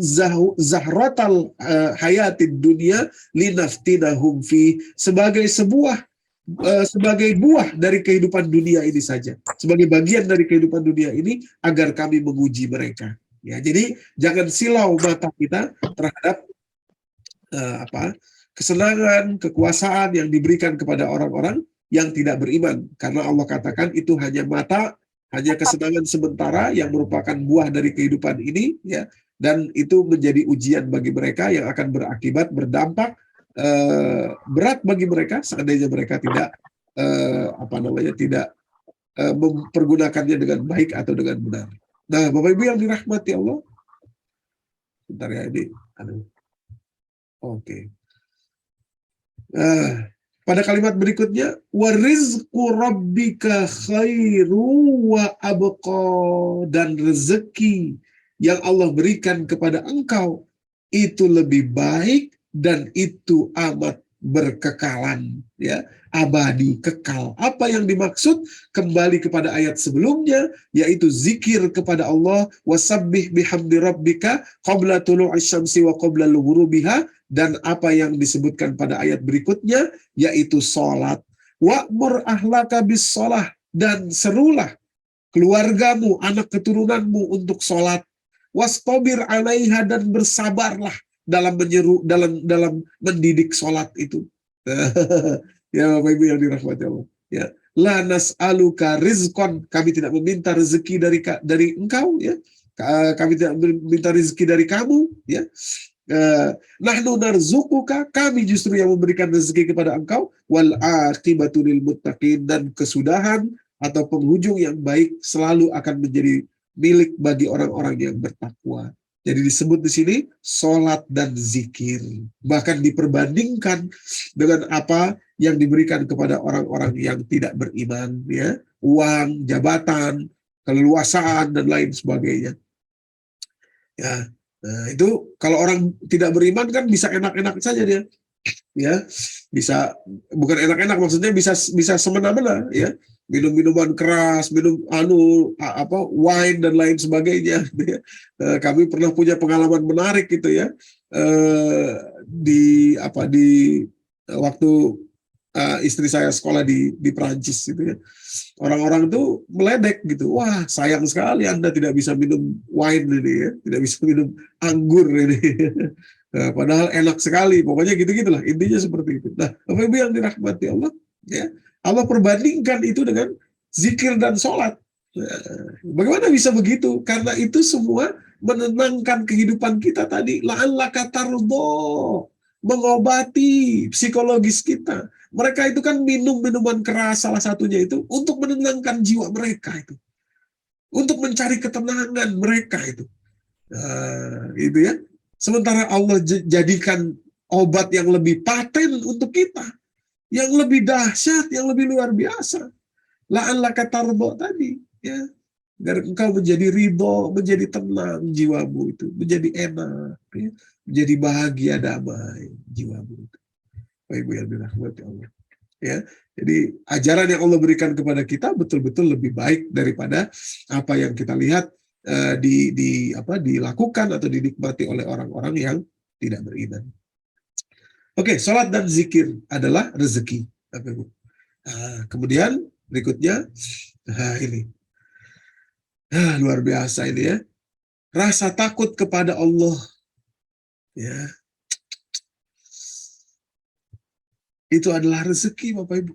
zahratal hayatid dunia linaftinahum fi, sebagai sebagai buah dari kehidupan dunia ini saja, sebagai bagian dari kehidupan dunia ini, agar kami menguji mereka. Ya, jadi jangan silau mata kita terhadap kesenangan, kekuasaan yang diberikan kepada orang-orang yang tidak beriman, karena Allah katakan itu hanya mata, hanya kesenangan sementara yang merupakan buah dari kehidupan ini, ya, dan itu menjadi ujian bagi mereka yang akan berakibat berdampak berat bagi mereka seandainya mereka tidak tidak mempergunakannya dengan baik atau dengan benar. Nah, Bapak Ibu yang dirahmati Allah, bentar ya ini. Oke. Pada kalimat berikutnya, warizqu rabbika khairu wa abqa, dan rezeki yang Allah berikan kepada engkau itu lebih baik dan itu amat berkekalan, ya, abadi, kekal. Apa yang dimaksud? Kembali kepada ayat sebelumnya, yaitu zikir kepada Allah, wasabbih bihamdi rabbika qabla tulu'isy syamsi wa qabla ghurubiha, dan apa yang disebutkan pada ayat berikutnya, yaitu salat. Wa'mur ahlaka bis shalah, dan serulah keluargamu, anak keturunanmu untuk salat. Wastabir 'alaiha, dan bersabarlah dalam menyeru, dalam mendidik salat itu. Ya Bapak Ibu yang dirahmati Allah, ya. La nas'aluka rizqan, kami tidak meminta rezeki dari engkau, ya. Kami tidak meminta rezeki dari kamu, ya. Nahnu narzuquka, kami justru yang memberikan rezeki kepada engkau. Wal aqibatu lil muttaqin, dan kesudahan atau penghujung yang baik selalu akan menjadi milik bagi orang-orang yang bertakwa. Jadi disebut di sini salat dan zikir, bahkan diperbandingkan dengan apa yang diberikan kepada orang-orang yang tidak beriman, ya, uang, jabatan, keleluasaan, dan lain sebagainya. Ya, nah, itu kalau orang tidak beriman kan bisa enak-enak saja dia, ya, bisa, bukan enak-enak maksudnya, bisa semena-mena, ya, minum minuman keras, minum wine dan lain sebagainya. Kami pernah punya pengalaman menarik gitu, ya, di waktu istri saya sekolah di Perancis gitu, ya. Orang-orang tuh meledek gitu, wah sayang sekali Anda tidak bisa minum wine ini, ya, tidak bisa minum anggur ini. Nah, padahal enak sekali, pokoknya gitu-gitulah, intinya seperti itu. Nah, Bapak Ibu yang dirahmati Allah, ya, Allah perbandingkan itu dengan zikir dan sholat. Nah, bagaimana bisa begitu? Karena itu semua menenangkan kehidupan kita tadi. La'allaka tardo, mengobati psikologis kita. Mereka itu kan minum minuman keras, salah satunya itu untuk menenangkan jiwa mereka itu, untuk mencari ketenangan mereka itu. Nah, itu ya. Sementara Allah jadikan obat yang lebih paten untuk kita, yang lebih dahsyat, yang lebih luar biasa. La'allaka tardo tadi, ya, agar engkau menjadi ridho, menjadi tenang jiwamu itu, menjadi enak, ya, menjadi bahagia, damai jiwamu itu. Bapak Ibu yang dirahmati Allah, ya. Jadi ajaran yang Allah berikan kepada kita betul-betul lebih baik daripada apa yang kita lihat dilakukan atau dinikmati oleh orang-orang yang tidak beriman. Oke, salat dan zikir adalah rezeki. Kemudian berikutnya, ini luar biasa ini, ya, rasa takut kepada Allah, ya, itu adalah rezeki Bapak Ibu.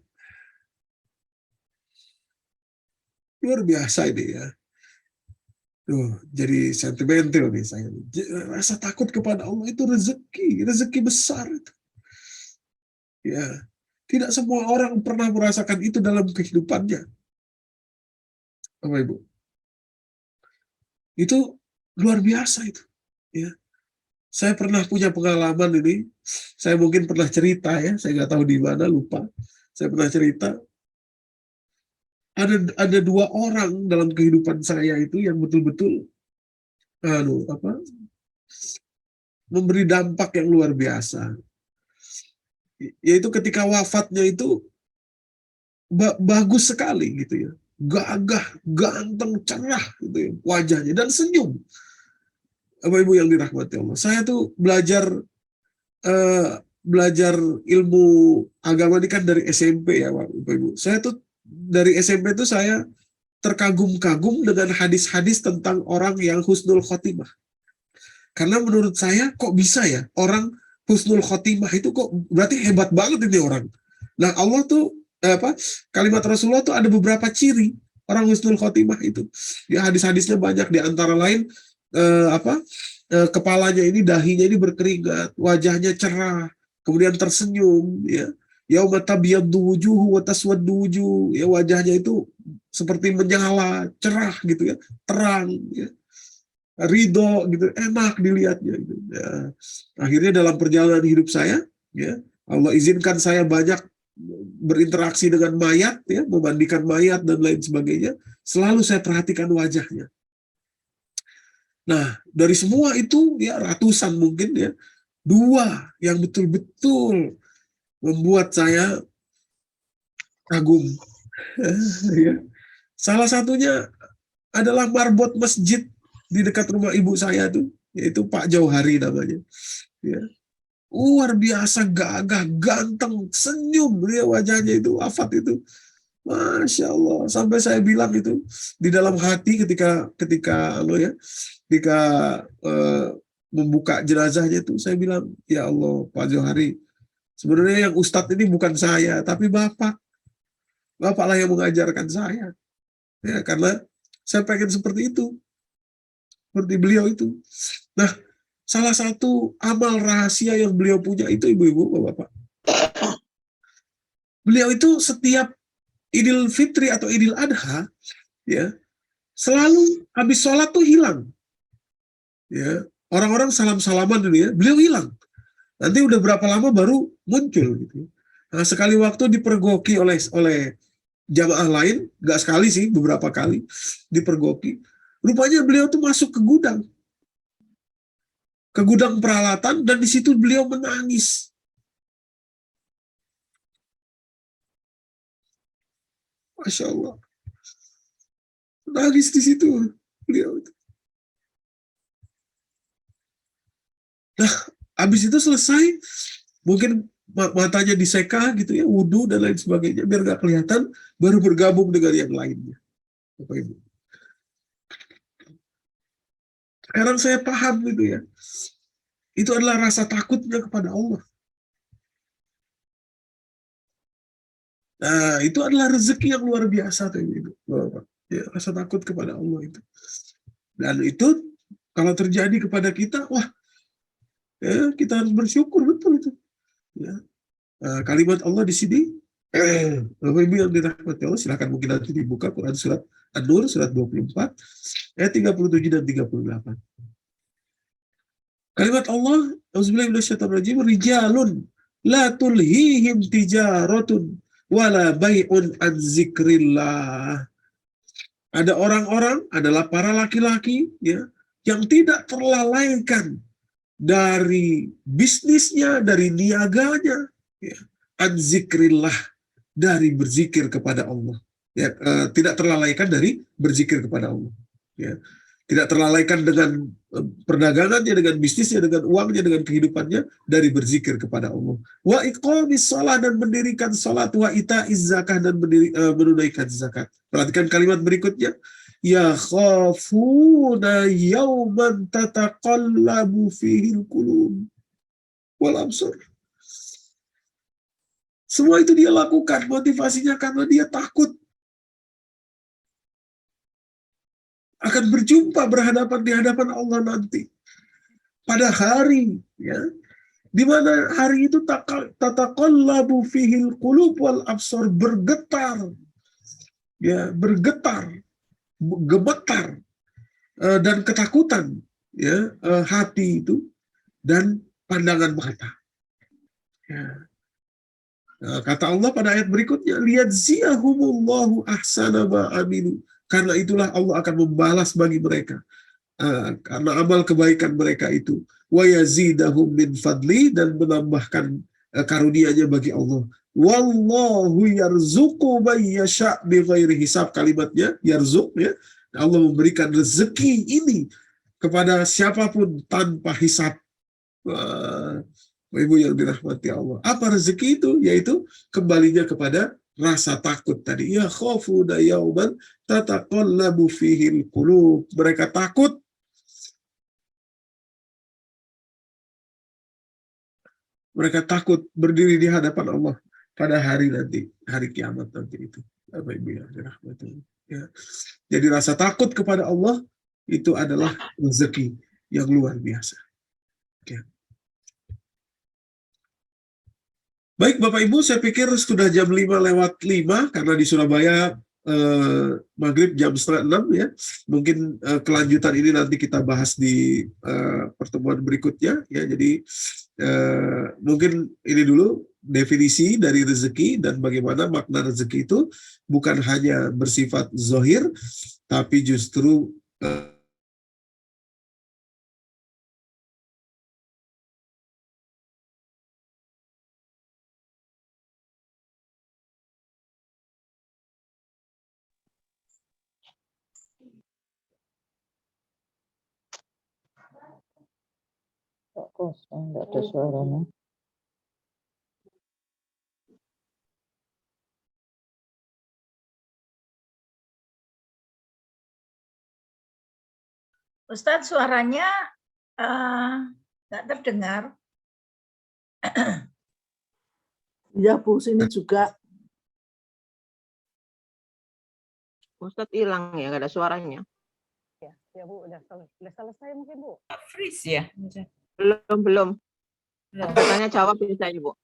Luar biasa ini, ya. Jadi sentimental nih saya. Rasa takut kepada Allah itu rezeki besar itu. Ya, tidak semua orang pernah merasakan itu dalam kehidupannya, Bapak Ibu. Itu luar biasa itu. Ya, saya pernah punya pengalaman ini. Saya mungkin pernah cerita ya. Saya nggak tahu di mana, lupa. Saya pernah cerita. Ada dua orang dalam kehidupan saya itu yang betul-betul memberi dampak yang luar biasa. Yaitu ketika wafatnya itu bagus sekali gitu ya, gagah, ganteng, cerah gitu ya, wajahnya dan senyum. Bapak Ibu yang dirahmati Allah, saya tuh belajar ilmu agama ini kan dari SMP ya Bapak Ibu. Saya tuh dari SMP tuh saya terkagum-kagum dengan hadis-hadis tentang orang yang husnul khotimah. Karena menurut saya kok bisa ya orang husnul khotimah itu kok berarti hebat banget ini orang. Nah Allah tuh kalimat Rasulullah tuh ada beberapa ciri orang husnul khotimah itu. Ya hadis-hadisnya banyak, di antara lain kepalanya ini, dahinya ini berkeringat, wajahnya cerah, kemudian tersenyum, ya. Yauma tabyaddu wujuhu wa taswaddu wujuh, ya, wajahnya itu seperti menyala, cerah gitu ya, terang, ya. Ridho gitu, enak dilihatnya gitu. Ya. Akhirnya dalam perjalanan hidup saya, ya, Allah izinkan saya banyak berinteraksi dengan mayat, ya, memandikan mayat dan lain sebagainya. Selalu saya perhatikan wajahnya. Nah, dari semua itu ya ratusan mungkin ya, dua yang betul-betul membuat saya kagum. Ya. Salah satunya adalah marbot masjid di dekat rumah ibu saya tuh, yaitu Pak Jauhari namanya. Ya. Luar biasa gagah, ganteng, senyum dia wajahnya itu, wafat itu. Masya Allah, sampai saya bilang itu di dalam hati ketika membuka jenazahnya itu, saya bilang, ya Allah Pak Johari, sebenarnya yang Ustadz ini bukan saya, tapi Bapaklah yang mengajarkan saya, ya, karena saya pengen seperti itu, seperti beliau itu. Nah, salah satu amal rahasia yang beliau punya itu, ibu-ibu, bapak-bapak, beliau itu setiap Idul Fitri atau Idul Adha, ya, selalu habis sholat tuh hilang. Ya, orang-orang salam-salaman dulu ya, beliau hilang. Nanti udah berapa lama baru muncul gitu. Nah, sekali waktu dipergoki oleh jamaah lain, nggak sekali sih, beberapa kali dipergoki. Rupanya beliau tuh masuk ke gudang peralatan, dan di situ beliau menangis. Masya Allah. Nangis di situ beliau. Nah, habis itu selesai, mungkin matanya diseka gitu ya, wudhu dan lain sebagainya, biar nggak kelihatan, baru bergabung dengan yang lainnya. Bapak Ibu. Sekarang saya paham gitu ya. Itu adalah rasa takutnya kepada Allah. Nah, itu adalah rezeki yang luar biasa tuh itu, Bapak. Ya, rasa takut kepada Allah itu. Dan itu kalau terjadi kepada kita, wah, ya, kita harus bersyukur, betul itu. Ya. Nah, kalimat Allah di sini, Bapak Ibu yang dirahmati Allah, silakan mungkin nanti dibuka Quran surat An-Nur surat 24 ayat 37 dan 38. Kalimat Allah, auzubillahi minasyaitonirrajim, rijalun la tulhihim tijaratun wala bai'un an zikrillah. Ada orang-orang, adalah para laki-laki ya, yang tidak terlalaikan dari bisnisnya, dari niaganya, ya, an zikrillah, dari berzikir kepada Allah. Ya, tidak terlalaikan dari berzikir kepada Allah. Ya. Tidak terlalaikan dengan perdagangannya, dengan bisnisnya, dengan uangnya, dengan kehidupannya, dari berzikir kepada Allah. Wa iqamis shalah, dan mendirikan salat, wa ita'iz zakah, dan menunaikan zakat. Perhatikan kalimat berikutnya. Ya khafuna yawman tataqallabu fihil qulub wal absar. Semua itu dia lakukan, motivasinya karena dia takut. akan berjumpa berhadapan di hadapan Allah nanti pada hari, ya, di mana hari itu tataqallabu fihil qulub wal absar, bergetar, ya, bergetar, gemetar, dan ketakutan, ya, hati itu dan pandangan mata. Ya. Nah, kata Allah pada ayat berikutnya, liyajziyahumullahu ahsana ma amilu. Karena itulah Allah akan membalas bagi mereka karena amal kebaikan mereka itu, wa yazidahum min fadli, dan menambahkan karunia-Nya bagi Allah. Wallahu yarzuqu may yasha' bighairi hisab, kalimatnya yarzuq, ya. Allah memberikan rezeki ini kepada siapapun tanpa hisab. Ibu yang dirahmati Allah. Apa rezeki itu? Yaitu kembalinya kepada rasa takut tadi. Ya khafuna yauman tataqallabu fihil qulub. Mereka takut berdiri di hadapan Allah pada hari nanti, hari kiamat nanti itu. Bapak Ibu yang dirahmati Allah. Ya. Jadi rasa takut kepada Allah itu adalah rezeki yang luar biasa. Ya. Baik Bapak Ibu, saya pikir sudah jam 5:05 karena di Surabaya maghrib jam 5:30, ya. Mungkin kelanjutan ini nanti kita bahas di pertemuan berikutnya, ya. Jadi mungkin ini dulu definisi dari rezeki dan bagaimana makna rezeki itu bukan hanya bersifat zahir, tapi justru Kok kosong, nggak ada suaranya. Ustadz, suaranya nggak terdengar. Ya Bu, sini juga. Ustadz hilang ya, nggak ada suaranya. Ya Bu, udah selesai mungkin Bu. Freeze ya? Belum. Katanya jawab biasanya Bu.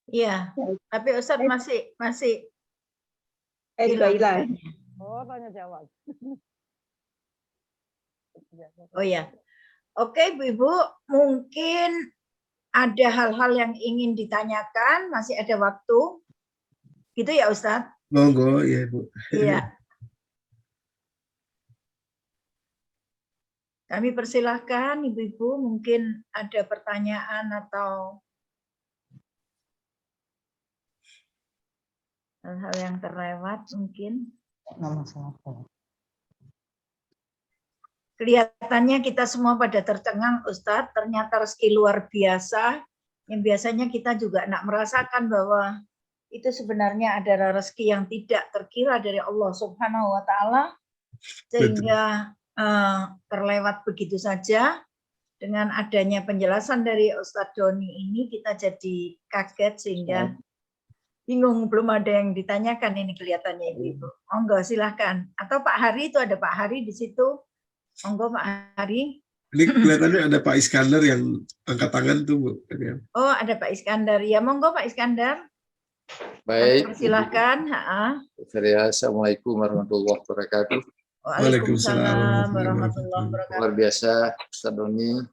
Iya, tapi Ustadz masih Juga hilang. Oh, tanya jawab. Oh ya, oke Ibu, mungkin ada hal-hal yang ingin ditanyakan, masih ada waktu, gitu ya Ustadz? monggo, ya Bu. Iya. Kami persilahkan Ibu-Ibu, mungkin ada pertanyaan atau hal-hal yang terlewat mungkin. Kelihatannya kita semua pada tercengang Ustadz, ternyata rezeki luar biasa, yang biasanya kita juga nak merasakan bahwa itu sebenarnya adalah rezeki yang tidak terkira dari Allah Subhanahu wa Ta'ala, sehingga terlewat begitu saja. Dengan adanya penjelasan dari Ustadz Doni ini, kita jadi kaget sehingga bingung, belum ada yang ditanyakan ini kelihatannya Ibu-Ibu. Monggo silahkan. Atau Pak Hari, itu ada Pak Hari di situ. Monggo Pak Hari. Ini kelihatannya ada Pak Iskandar yang angkat tangan tuh Bu. Oh, ada Pak Iskandar. Ya, monggo Pak Iskandar. Baik. Silakan. Assalamualaikum warahmatullahi wabarakatuh. Waalaikumsalam warahmatullahi wabarakatuh. Luar biasa, Ustaz Doni.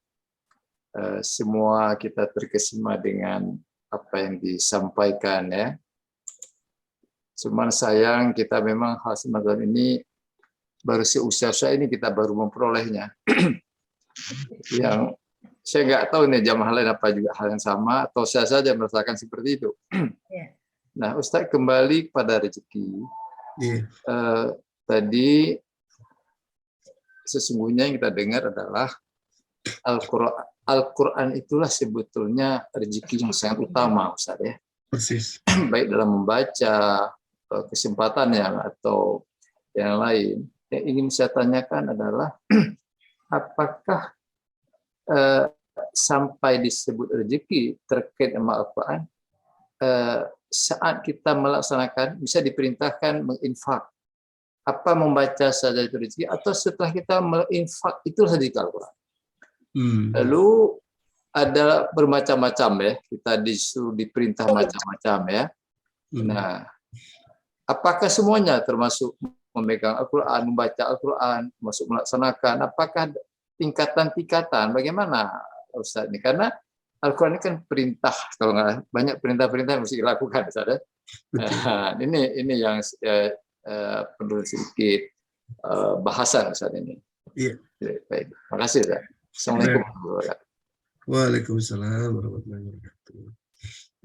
Semua kita terkesima dengan apa yang disampaikan, ya. Cuman sayang kita memang hal semacam ini baru seusia saya ini kita baru memperolehnya. Yang saya nggak tahu nih jamaah lain apa juga hal yang sama atau saya saja merasakan seperti itu. Nah, Ustaz, kembali pada rezeki. Tadi sesungguhnya yang kita dengar adalah Al-Quran itulah sebetulnya rezeki yang sangat utama, Ustaz, ya. Persis. Baik dalam membaca, kesempatannya atau yang lain. Yang ingin saya tanyakan adalah apakah sampai disebut rezeki terkait dengan Al-Quran, saat kita melaksanakan bisa diperintahkan menginfak apa membaca saja itu rezeki, atau setelah kita berinfak itu rezeki Al-Quran. Lalu ada bermacam-macam ya, kita disuruh diperintah macam-macam ya. Nah, apakah semuanya termasuk memegang Al-Quran, membaca Al-Quran, masuk melaksanakan? Apakah tingkatan-tingkatan? Bagaimana Ustaz ini? Karena Al-Quran ini kan perintah, kalau nggak banyak perintah-perintah yang mesti dilakukan, Ustaz ya. Ini yang perlu sedikit bahasan Ustaz ini. Iya. Baik, terima kasih Ustaz. Assalamualaikum warahmatullahi wabarakatuh. Waalaikumsalam warahmatullahi wabarakatuh.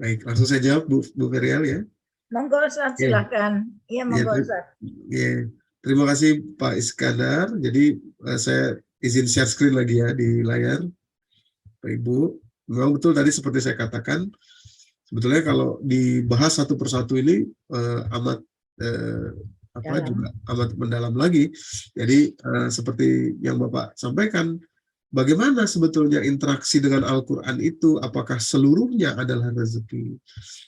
Baik, langsung saya jawab Bu Ferial ya. Monggo Ustaz, silakan. Iya, monggo Ustaz. Ya, terima kasih Pak Iskandar. Jadi saya izin share screen lagi ya di layar, Pak Ibu. Memang betul tadi seperti saya katakan, sebetulnya kalau dibahas satu persatu ini amat juga amat mendalam lagi. Jadi seperti yang Bapak sampaikan, bagaimana sebetulnya interaksi dengan Al-Quran itu, apakah seluruhnya adalah rezeki?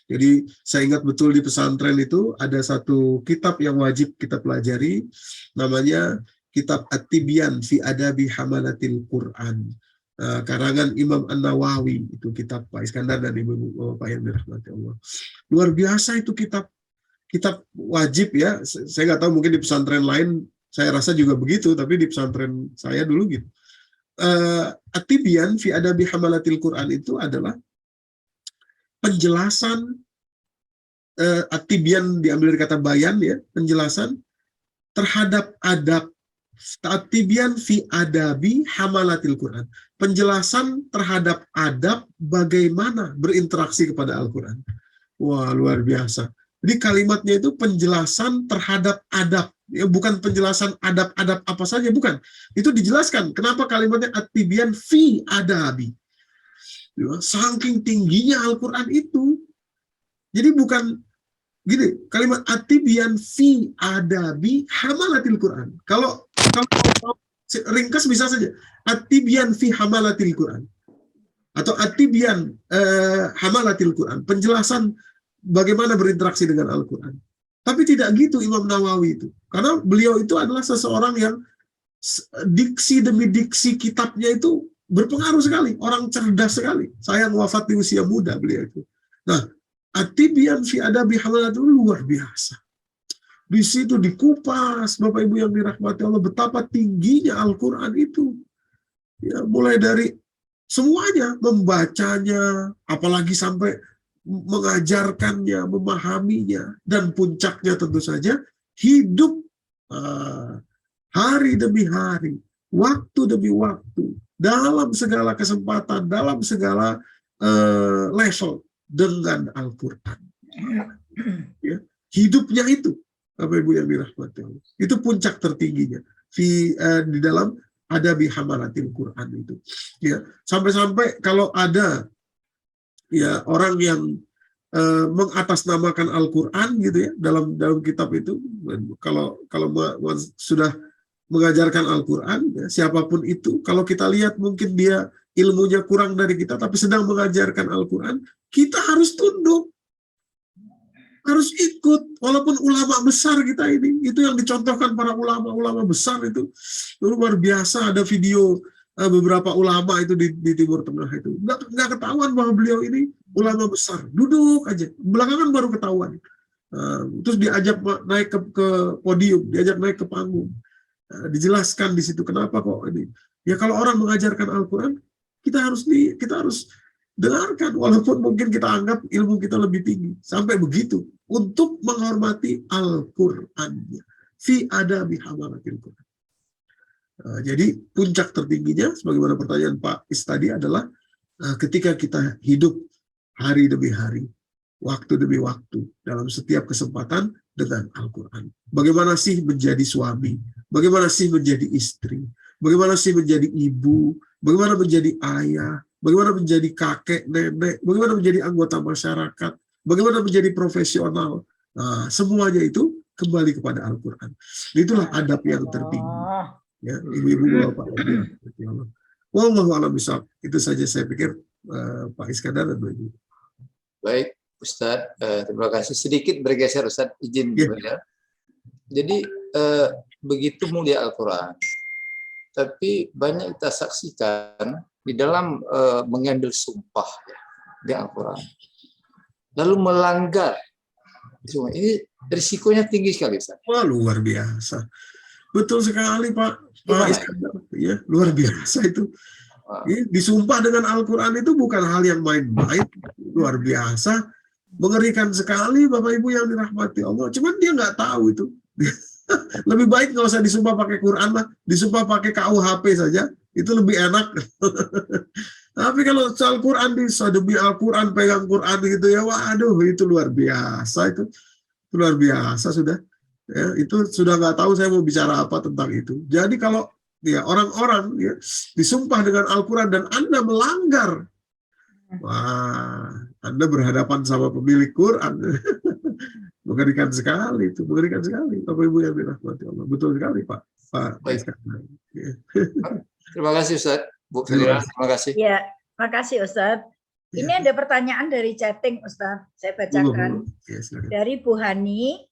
Jadi saya ingat betul di pesantren itu ada satu kitab yang wajib kita pelajari, namanya Kitab At-Tibyan fi Adabi Hamalatil Quran, karangan Imam An-Nawawi. Itu kitab Pak Iskandar dan Ibu Bapak yang dirahmati Allah. Luar biasa itu kitab wajib ya. Saya nggak tahu mungkin di pesantren lain, saya rasa juga begitu, tapi di pesantren saya dulu gitu. At-Tibyan fi Adabi Hamalatil Quran itu adalah penjelasan, At-Tibyan diambil dari kata bayan ya, penjelasan terhadap adab. At-Tibyan fi Adabi Hamalatil Quran, penjelasan terhadap adab bagaimana berinteraksi kepada Al-Quran. Wah, luar biasa. Jadi kalimatnya itu penjelasan terhadap adab. Ya, bukan penjelasan adab-adab apa saja, bukan. Itu dijelaskan. Kenapa kalimatnya At-Tibyan fi Adabi. Ya, saking tingginya Al-Quran itu. Jadi bukan gini, kalimat At-Tibyan fi Adabi Hamalatil Quran. Kalau ringkas bisa saja. At-Tibyan fi Hamalatil Quran. Atau At-Tibyan Hamalatil Quran. Penjelasan bagaimana berinteraksi dengan Al-Quran. Tapi tidak gitu Imam Nawawi itu. Karena beliau itu adalah seseorang yang diksi demi diksi kitabnya itu berpengaruh sekali. Orang cerdas sekali. Sayang wafat di usia muda beliau itu. Nah, At-Tibyan fi Adabi Hamalatil itu luar biasa. Di situ dikupas, Bapak Ibu yang dirahmati Allah, betapa tingginya Al-Quran itu. Ya, mulai dari semuanya, membacanya, apalagi sampai mengajarkannya, memahaminya, dan puncaknya tentu saja hidup hari demi hari, waktu demi waktu, dalam segala kesempatan, dalam segala level dengan Al-Quran. Ya, hidupnya itu, Bapak Ibu yang dirahmati Allah, itu puncak tertingginya di dalam Adabi Hamalatil Quran itu. Ya, sampai-sampai kalau ada ya orang yang mengatasnamakan Al-Quran gitu ya dalam kitab itu, kalau sudah mengajarkan Al-Quran ya, siapapun itu, kalau kita lihat mungkin dia ilmunya kurang dari kita tapi sedang mengajarkan Al-Quran, kita harus tunduk, harus ikut, walaupun ulama besar kita ini, itu yang dicontohkan para ulama besar itu luar biasa. Ada video beberapa ulama itu di Timur Tengah itu nggak ketahuan bahwa beliau ini ulama besar, duduk aja, belakangan baru ketahuan. Terus diajak naik ke podium, diajak naik ke panggung, dijelaskan di situ kenapa kok ini. Ya kalau orang mengajarkan Al-Quran, kita harus dengarkan, walaupun mungkin kita anggap ilmu kita lebih tinggi, sampai begitu untuk menghormati Al-Qur'annya. Fi Adabi Hamalatil Quran. Jadi puncak tertingginya, sebagaimana pertanyaan Pak Is tadi, adalah ketika kita hidup hari demi hari, waktu demi waktu, dalam setiap kesempatan dengan Al-Quran. Bagaimana sih menjadi suami? Bagaimana sih menjadi istri? Bagaimana sih menjadi ibu? Bagaimana menjadi ayah? Bagaimana menjadi kakek, nenek? Bagaimana menjadi anggota masyarakat? Bagaimana menjadi profesional? Nah, semuanya itu kembali kepada Al-Quran. Itulah adab yang tertinggi. Ya, ibu-ibu, bapak, wallahu a'lam bishawab. Itu saja saya pikir, Pak Iskandar dan Ibu. Baik, Ustadz, terima kasih. Sedikit bergeser, Ustadz, izin. Ya. Jadi begitu mulia Al-Quran. Tapi banyak kita saksikan di dalam mengambil sumpah ya, di Al-Quran. Lalu melanggar. Ini risikonya tinggi sekali, Ustaz. Wah, luar biasa. Betul sekali, Pak. Gimana? Iskandar. Ya, luar biasa itu. Wah. Disumpah dengan Al-Quran itu bukan hal yang main-main. Luar biasa. Mengerikan sekali, Bapak Ibu yang dirahmati Allah. Cuman dia nggak tahu itu. Lebih baik nggak usah disumpah pakai Quran lah. Disumpah pakai KUHP saja. Itu lebih enak. Tapi kalau soal Quran, demi Al-Quran, pegang Quran gitu ya, waduh, itu luar biasa. Itu luar biasa sudah. Ya, itu sudah nggak tahu saya mau bicara apa tentang itu. Jadi kalau ya orang-orang ya, disumpah dengan Al-Quran dan Anda melanggar, wah, Anda berhadapan sama pemilik Quran. Mengerikan sekali itu, mengerikan sekali. Bapak Ibu yang dirahmati Allah. Betul sekali, Pak. Baik. Ya. Terima kasih, Ustaz. Bu Fadila, terima kasih. Ya, makasih Ustadz. Ini ada pertanyaan dari chatting Ustadz. Saya bacakan. Ya, silakan. Dari Bu Hani.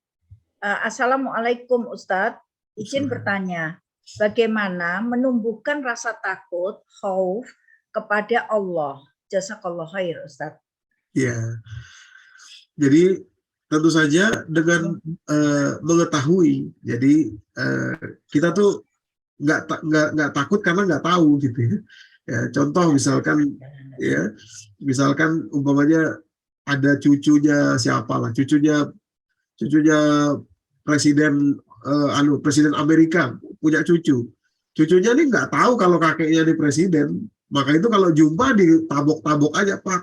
Assalamualaikum Ustadz. Izin bertanya, bagaimana menumbuhkan rasa takut, khauf kepada Allah? Jazakallah khair Ustadz. Ya, jadi tentu saja dengan mengetahui, jadi kita tuh nggak takut karena nggak tahu gitu ya. Ya, contoh misalkan umpamanya ada cucunya siapalah, cucunya presiden Amerika punya cucunya ini nggak tahu kalau kakeknya ini presiden, maka itu kalau jumpa ditabok-tabok aja pak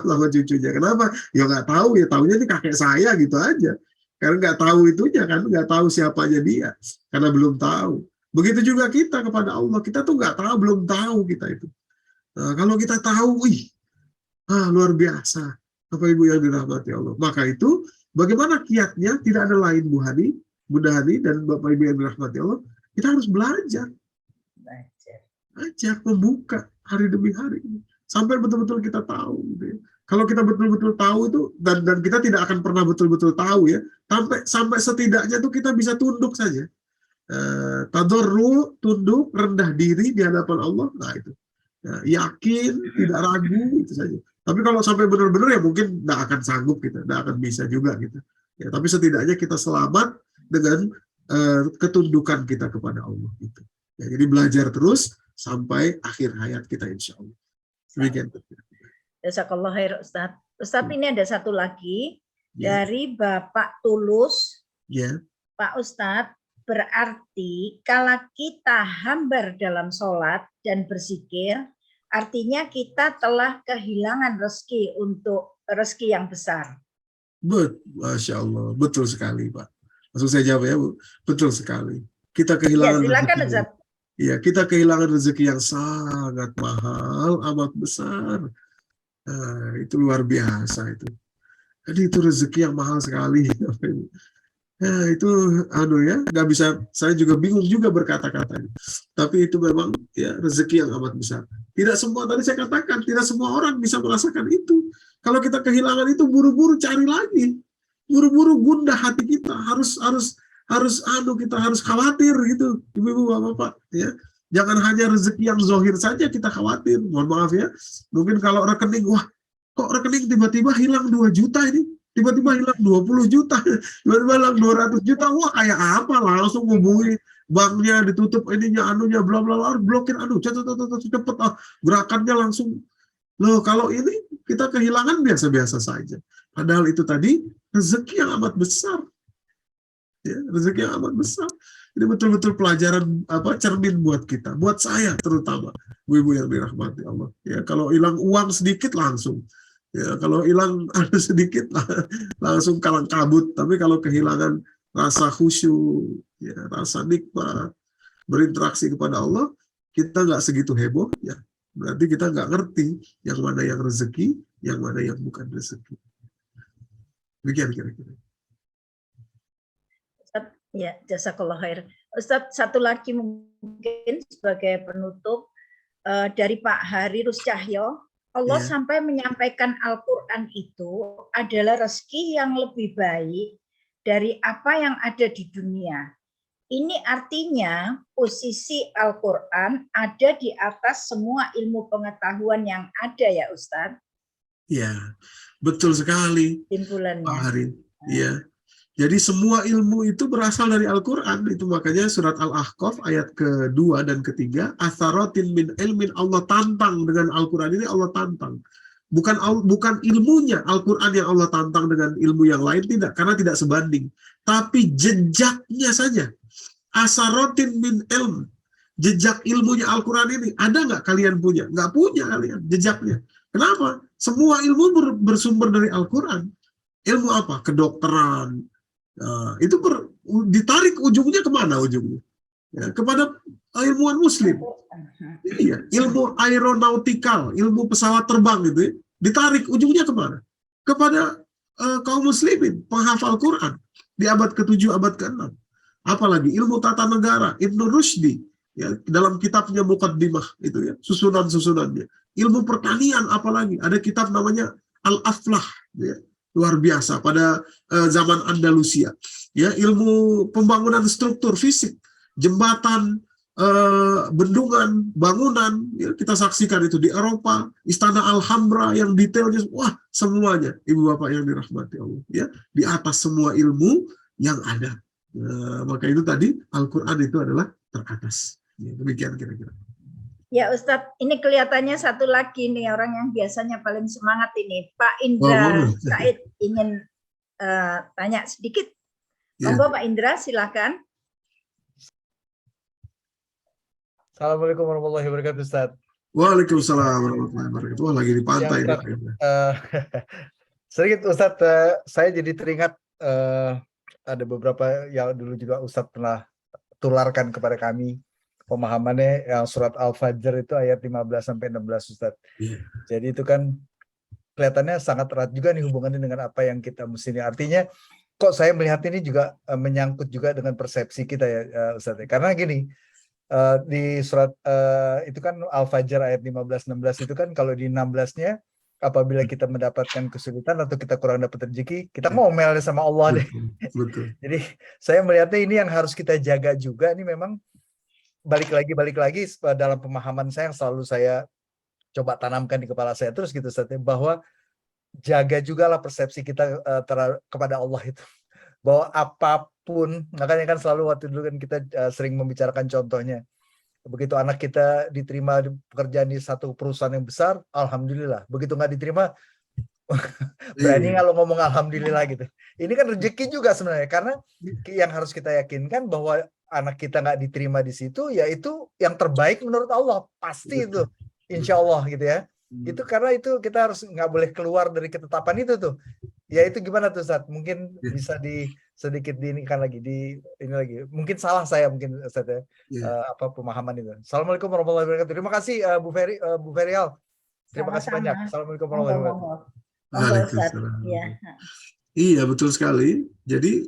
sama cucunya. Kenapa? Ya nggak tahu, ya tahunya ini kakek saya gitu aja, karena nggak tahu itunya kan, nggak tahu siapanya dia karena belum tahu. Begitu juga kita kepada Allah, kita tuh nggak tahu, belum tahu kita itu. Nah, kalau kita tahu, luar biasa, Bapak Ibu yang dirahmati Allah. Maka itu bagaimana kiatnya? Tidak ada lain, Bunda Hani dan Bapak Ibu yang dirahmati Allah, kita harus belajar, membuka hari demi hari sampai betul-betul kita tahu. Gitu ya. Kalau kita betul-betul tahu itu dan kita tidak akan pernah betul-betul tahu ya, sampai setidaknya tuh kita bisa tunduk saja. Tadarru, tunduk, rendah diri di hadapan Allah, nah itu yakin, tidak ragu, itu saja. Tapi kalau sampai benar-benar ya mungkin tidak akan sanggup kita, tidak akan bisa juga gitu ya. Tapi setidaknya kita selamat dengan ketundukan kita kepada Allah gitu ya. Jadi belajar terus sampai akhir hayat kita insya Allah. Demikian. Jazakallah khair Ustadz. Ustadz, ini ada satu lagi dari Bapak Tulus. Ya. Pak Ustadz, berarti kalau kita hambar dalam sholat dan berzikir, artinya kita telah kehilangan rezeki yang besar. Masya Allah, betul sekali Pak. Langsung saya jawab ya Bu, betul sekali. Kita kehilangan rezeki. Ya, kita kehilangan rezeki yang sangat mahal, amat besar. Nah, itu luar biasa itu. Jadi itu rezeki yang mahal sekali. Nah, itu nggak bisa, saya juga bingung juga berkata-kata. Tapi itu memang ya rezeki yang amat besar. Tidak semua, tadi saya katakan, tidak semua orang bisa merasakan itu. Kalau kita kehilangan itu, buru-buru cari lagi. Buru-buru gundah hati kita, kita harus khawatir gitu, ibu-ibu, bapak-bapak ya. Jangan hanya rezeki yang zohir saja kita khawatir. Mohon maaf ya. Mungkin kalau rekening, kok rekening tiba-tiba hilang 2 juta ini. Tiba-tiba hilang 20 juta, tiba-tiba hilang 200 juta, wah kayak apa, langsung hubungi banknya, ditutup ininya, bla bla bla, blokir, cepet, gerakannya langsung. Loh, kalau ini kita kehilangan biasa-biasa saja. Padahal itu tadi rezeki yang amat besar. Ya, rezeki yang amat besar. Ini betul-betul pelajaran cermin buat kita, buat saya terutama, ibu-ibu yang dirahmati Allah. Ya, kalau hilang uang sedikit langsung. Ya, kalau hilang ada sedikit langsung kalang kabut. Tapi kalau kehilangan rasa khusyuk, ya, rasa nikmat, berinteraksi kepada Allah, kita nggak segitu heboh. Ya, berarti kita nggak ngerti yang mana yang rezeki, yang mana yang bukan rezeki. Demikian kira-kira. Ya, jazakallah khair. Ustadz, satu lagi mungkin sebagai penutup dari Pak Hari Ruscahyo. Allah sampai menyampaikan Al-Quran itu adalah rezeki yang lebih baik dari apa yang ada di dunia. ini artinya posisi Al-Quran ada di atas semua ilmu pengetahuan yang ada ya Ustadz, Ya, betul sekali, Pak simpulannya. Harin. Iya. Jadi semua ilmu itu berasal dari Al-Quran. Itu makanya surat Al-Ahqaf ayat kedua dan ketiga, atharatin min ilmin, Allah tantang dengan Al-Quran ini, Allah tantang. Bukan ilmunya Al-Quran yang Allah tantang dengan ilmu yang lain, tidak, karena tidak sebanding. Tapi jejaknya saja. Asaratin min ilm. Jejak ilmunya Al-Quran ini, ada nggak kalian punya? Nggak punya kalian jejaknya. Kenapa? Semua ilmu bersumber dari Al-Quran. Ilmu apa? Kedokteran. Itu ditarik ujungnya kemana ujungnya? Ya, kepada ilmuwan Muslim. Iya, ilmu aeronautikal, ilmu pesawat terbang gitu ya, ditarik ujungnya kemana? Kepada kaum muslimin, penghafal Quran di abad ke-7, abad ke-6. Apalagi ilmu tata negara, Ibnu Rushdi ya, dalam kitabnya Muqaddimah itu ya, susunan-susunannya. Ilmu pertanian apalagi, ada kitab namanya Al-Aflah ya, luar biasa pada zaman Andalusia. Ya, ilmu pembangunan struktur fisik, jembatan, bendungan, bangunan, ya, kita saksikan itu di Eropa, Istana Alhambra yang detailnya, wah semuanya, ibu bapak yang dirahmati Allah, ya, di atas semua ilmu yang ada. Maka itu tadi Al-Quran itu adalah teratas. Ya, demikian kira-kira. Ya Ustadz, ini kelihatannya satu lagi nih orang yang biasanya paling semangat ini, Pak Indra Said ingin tanya sedikit. Monggo Pak Indra, silakan. Assalamualaikum warahmatullahi wabarakatuh, Ustaz. Waalaikumsalam warahmatullahi wabarakatuh. Wah, lagi di pantai. Sedikit Ustaz, saya jadi teringat ada beberapa yang dulu juga Ustaz pernah tularkan kepada kami pemahamannya yang surat Al-Fajr itu ayat 15-16 Ustaz. Jadi itu kan kelihatannya sangat erat juga nih hubungannya dengan apa yang kita mesti. Artinya kok saya melihat ini juga menyangkut juga dengan persepsi kita ya Ustaz. Karena gini, di surat itu kan Al-Fajr ayat 15-16 itu kan kalau di 16-nya apabila kita mendapatkan kesulitan atau kita kurang dapat rezeki, kita ngomel sama Allah deh. Betul. Jadi saya melihatnya ini yang harus kita jaga juga. Ini memang balik lagi dalam pemahaman saya yang selalu saya coba tanamkan di kepala saya terus gitu Ustaz, bahwa jaga juga lah persepsi kita kepada Allah itu. Bahwa apapun, makanya kan selalu waktu dulu kan kita sering membicarakan contohnya. Begitu anak kita diterima pekerjaan di satu perusahaan yang besar, alhamdulillah. Begitu nggak diterima, berani nggak lo ngomong alhamdulillah gitu. Ini kan rezeki juga sebenarnya, karena yang harus kita yakinkan bahwa anak kita nggak diterima di situ, yaitu yang terbaik menurut Allah, pasti itu, insya Allah gitu ya. Itu karena itu kita harus nggak boleh keluar dari ketetapan itu tuh. Ya itu gimana tuh Ustaz? Mungkin bisa sedikit diinikan lagi ini lagi. Mungkin salah saya mungkin Ustaz ya. Apa pemahaman itu. Assalamualaikum warahmatullahi wabarakatuh. Terima kasih Bu Ferial. Terima kasih banyak. Assalamualaikum warahmatullahi wabarakatuh. Waalaikumsalam. Iya betul sekali. Jadi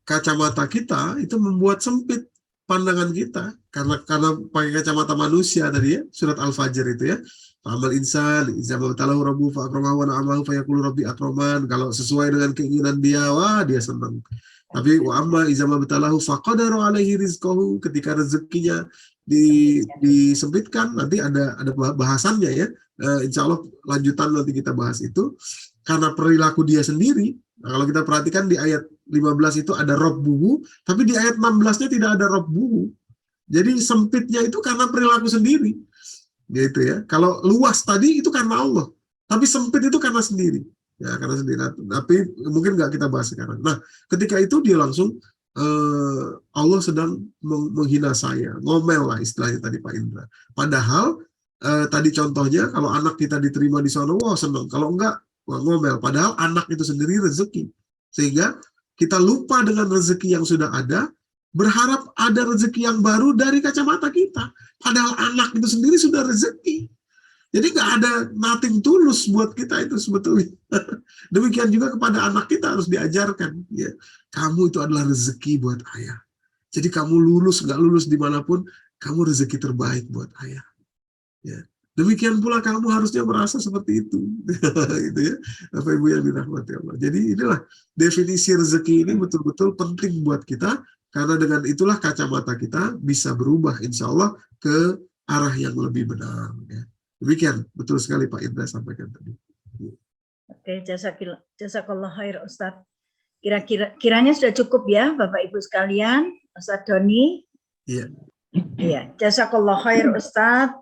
kacamata kita itu membuat sempit pandangan kita karena pakai kacamata manusia tadi ya, surat Al-Fajr itu ya. Amal insan iza mabtalahu rabbuhu fa akramahu wa na'amahu fa yaqulu rabbi akraman. Kalau sesuai dengan keinginan dia, wah dia senang. Tapi wa amma iza mabtalahu fa qadara alaihi rizqahu, ketika rezekinya disempitkan, nanti ada bahasannya ya. Insya Allah lanjutan nanti kita bahas itu karena perilaku dia sendiri. Nah, kalau kita perhatikan di ayat 15 itu ada rabbuhu, tapi di ayat 16-nya tidak ada rabbuhu. Jadi sempitnya itu karena perilaku sendiri. Gitu ya. Kalau luas tadi itu karena Allah, tapi sempit itu karena sendiri. Ya, karena sendiri. Tapi mungkin nggak kita bahas sekarang. Nah, ketika itu dia langsung Allah sedang menghina saya, ngomel lah istilahnya tadi Pak Indra. Padahal tadi contohnya kalau anak kita diterima di sana, wah senang. Kalau enggak, wah ngomel. Padahal anak itu sendiri rezeki. Sehingga kita lupa dengan rezeki yang sudah ada, berharap ada rezeki yang baru dari kacamata kita. Padahal anak itu sendiri sudah rezeki. Jadi nggak ada nothing tulus buat kita itu sebetulnya. Demikian juga kepada anak kita harus diajarkan. Ya, kamu itu adalah rezeki buat ayah. Jadi kamu lulus nggak lulus dimanapun, kamu rezeki terbaik buat ayah. Ya. Demikian pula kamu harusnya merasa seperti itu. Gitu ya. Bapak Ibu yang dirahmati Allah. Jadi inilah definisi rezeki ini betul-betul penting buat kita Karena dengan itulah kacamata kita bisa berubah insya Allah ke arah yang lebih benar. Ya. Demikian, betul sekali Pak Indra sampaikan tadi. Oke, jazakallah khair Ustadz. Kiranya sudah cukup ya Bapak Ibu sekalian, Ustadz Doni. Iya. Iya, jazakallah khair Ustadz.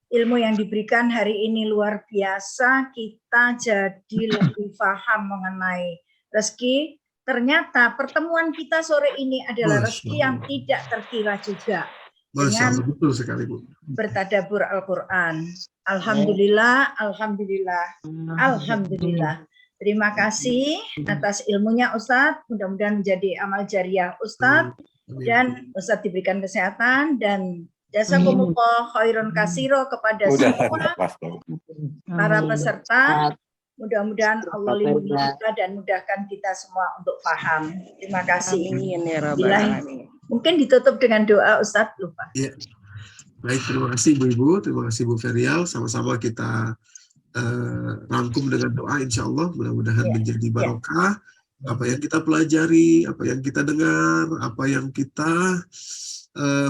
Ilmu yang diberikan hari ini luar biasa, kita jadi lebih paham mengenai rezeki. Ternyata pertemuan kita sore ini adalah rezeki yang tidak terkira juga. Masya Allah, Dengan betul sekali Bu. bertadabur Al-Quran. Alhamdulillah, alhamdulillah, alhamdulillah. Terima kasih atas ilmunya Ustadz. Mudah-mudahan menjadi amal jariah Ustadz. Dan Ustadz diberikan kesehatan dan jazakumullah khairan kasiro kepada semua para peserta. Mudah-mudahan Allah lindungi kita dan mudahkan kita semua untuk paham. Terima kasih. Mungkin ditutup dengan doa Ustadz, lupa. Ya. Baik, terima kasih Bu-Ibu, terima kasih Bu Ferial. Sama-sama kita rangkum dengan doa insya Allah. Mudah-mudahan menjadi barokah. Apa yang kita pelajari, apa yang kita dengar, apa yang kita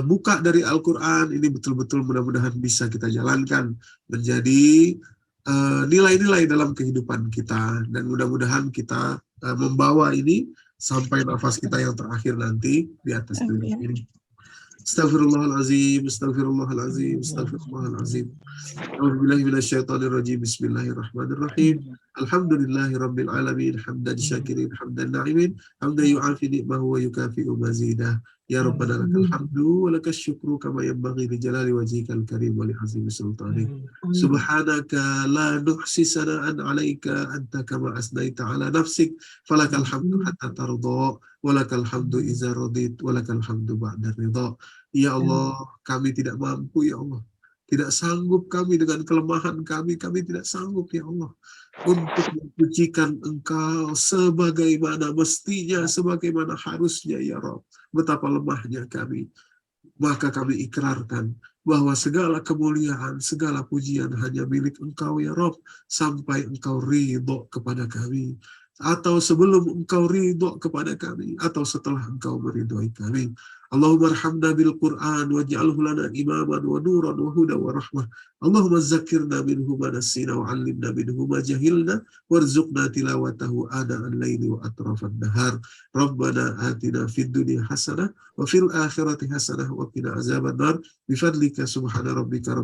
buka dari Al-Quran, ini betul-betul mudah-mudahan bisa kita jalankan menjadi nilai-nilai dalam kehidupan kita, dan mudah-mudahan kita membawa ini sampai nafas kita yang terakhir nanti di atas dunia ini. Astaghfirullahalazim, astaghfirullahalazim, astaghfirullahalazim. A'udzubillahi minasyaitonirrajim. Bismillahirrahmanirrahim. Alhamdulillahirabbil alamin, hamdan syakirin, hamdan na'imin, hamdan yu'afi ni'mahu wa yukafi'u mazidah. Ya Rabbana lakal hamdu wa lakas syukru kama yanbaghi li jalali wajhikal karim wa li azimi sultanik. Subhanaka la nuhsi sana'an 'alaika anta kama asnaita 'ala nafsik, falakal hamdu hatta tarda, wa lakal hamdu idza radit, wa lakal hamdu ba'da ridha. Ya Allah, kami tidak mampu ya Allah. Tidak sanggup kami dengan kelemahan kami tidak sanggup ya Allah untuk mensucikan Engkau sebagaimana mestinya, sebagaimana harusnya ya Rabb. Betapa lemahnya kami. Maka kami ikrarkan bahwa segala kemuliaan, segala pujian hanya milik Engkau ya Rabb, sampai Engkau ridho kepada kami, atau sebelum Engkau ridho kepada kami, atau setelah Engkau meridhoi kami. Allahumma arhamna bil Qur'an waj'alhu lana imaman wa nuran wa huda wa rahmah. Allahumma zakkirna minhu ma nasina wa 'allimna minhu ma jahilna warzuqna tilawatahu ana al-laili wa atrafan nahar. Rabbana atina fid dunya hasanah wa fil akhirati hasanah wa qina azabannar. Bifadlika subhana rabbika rabbil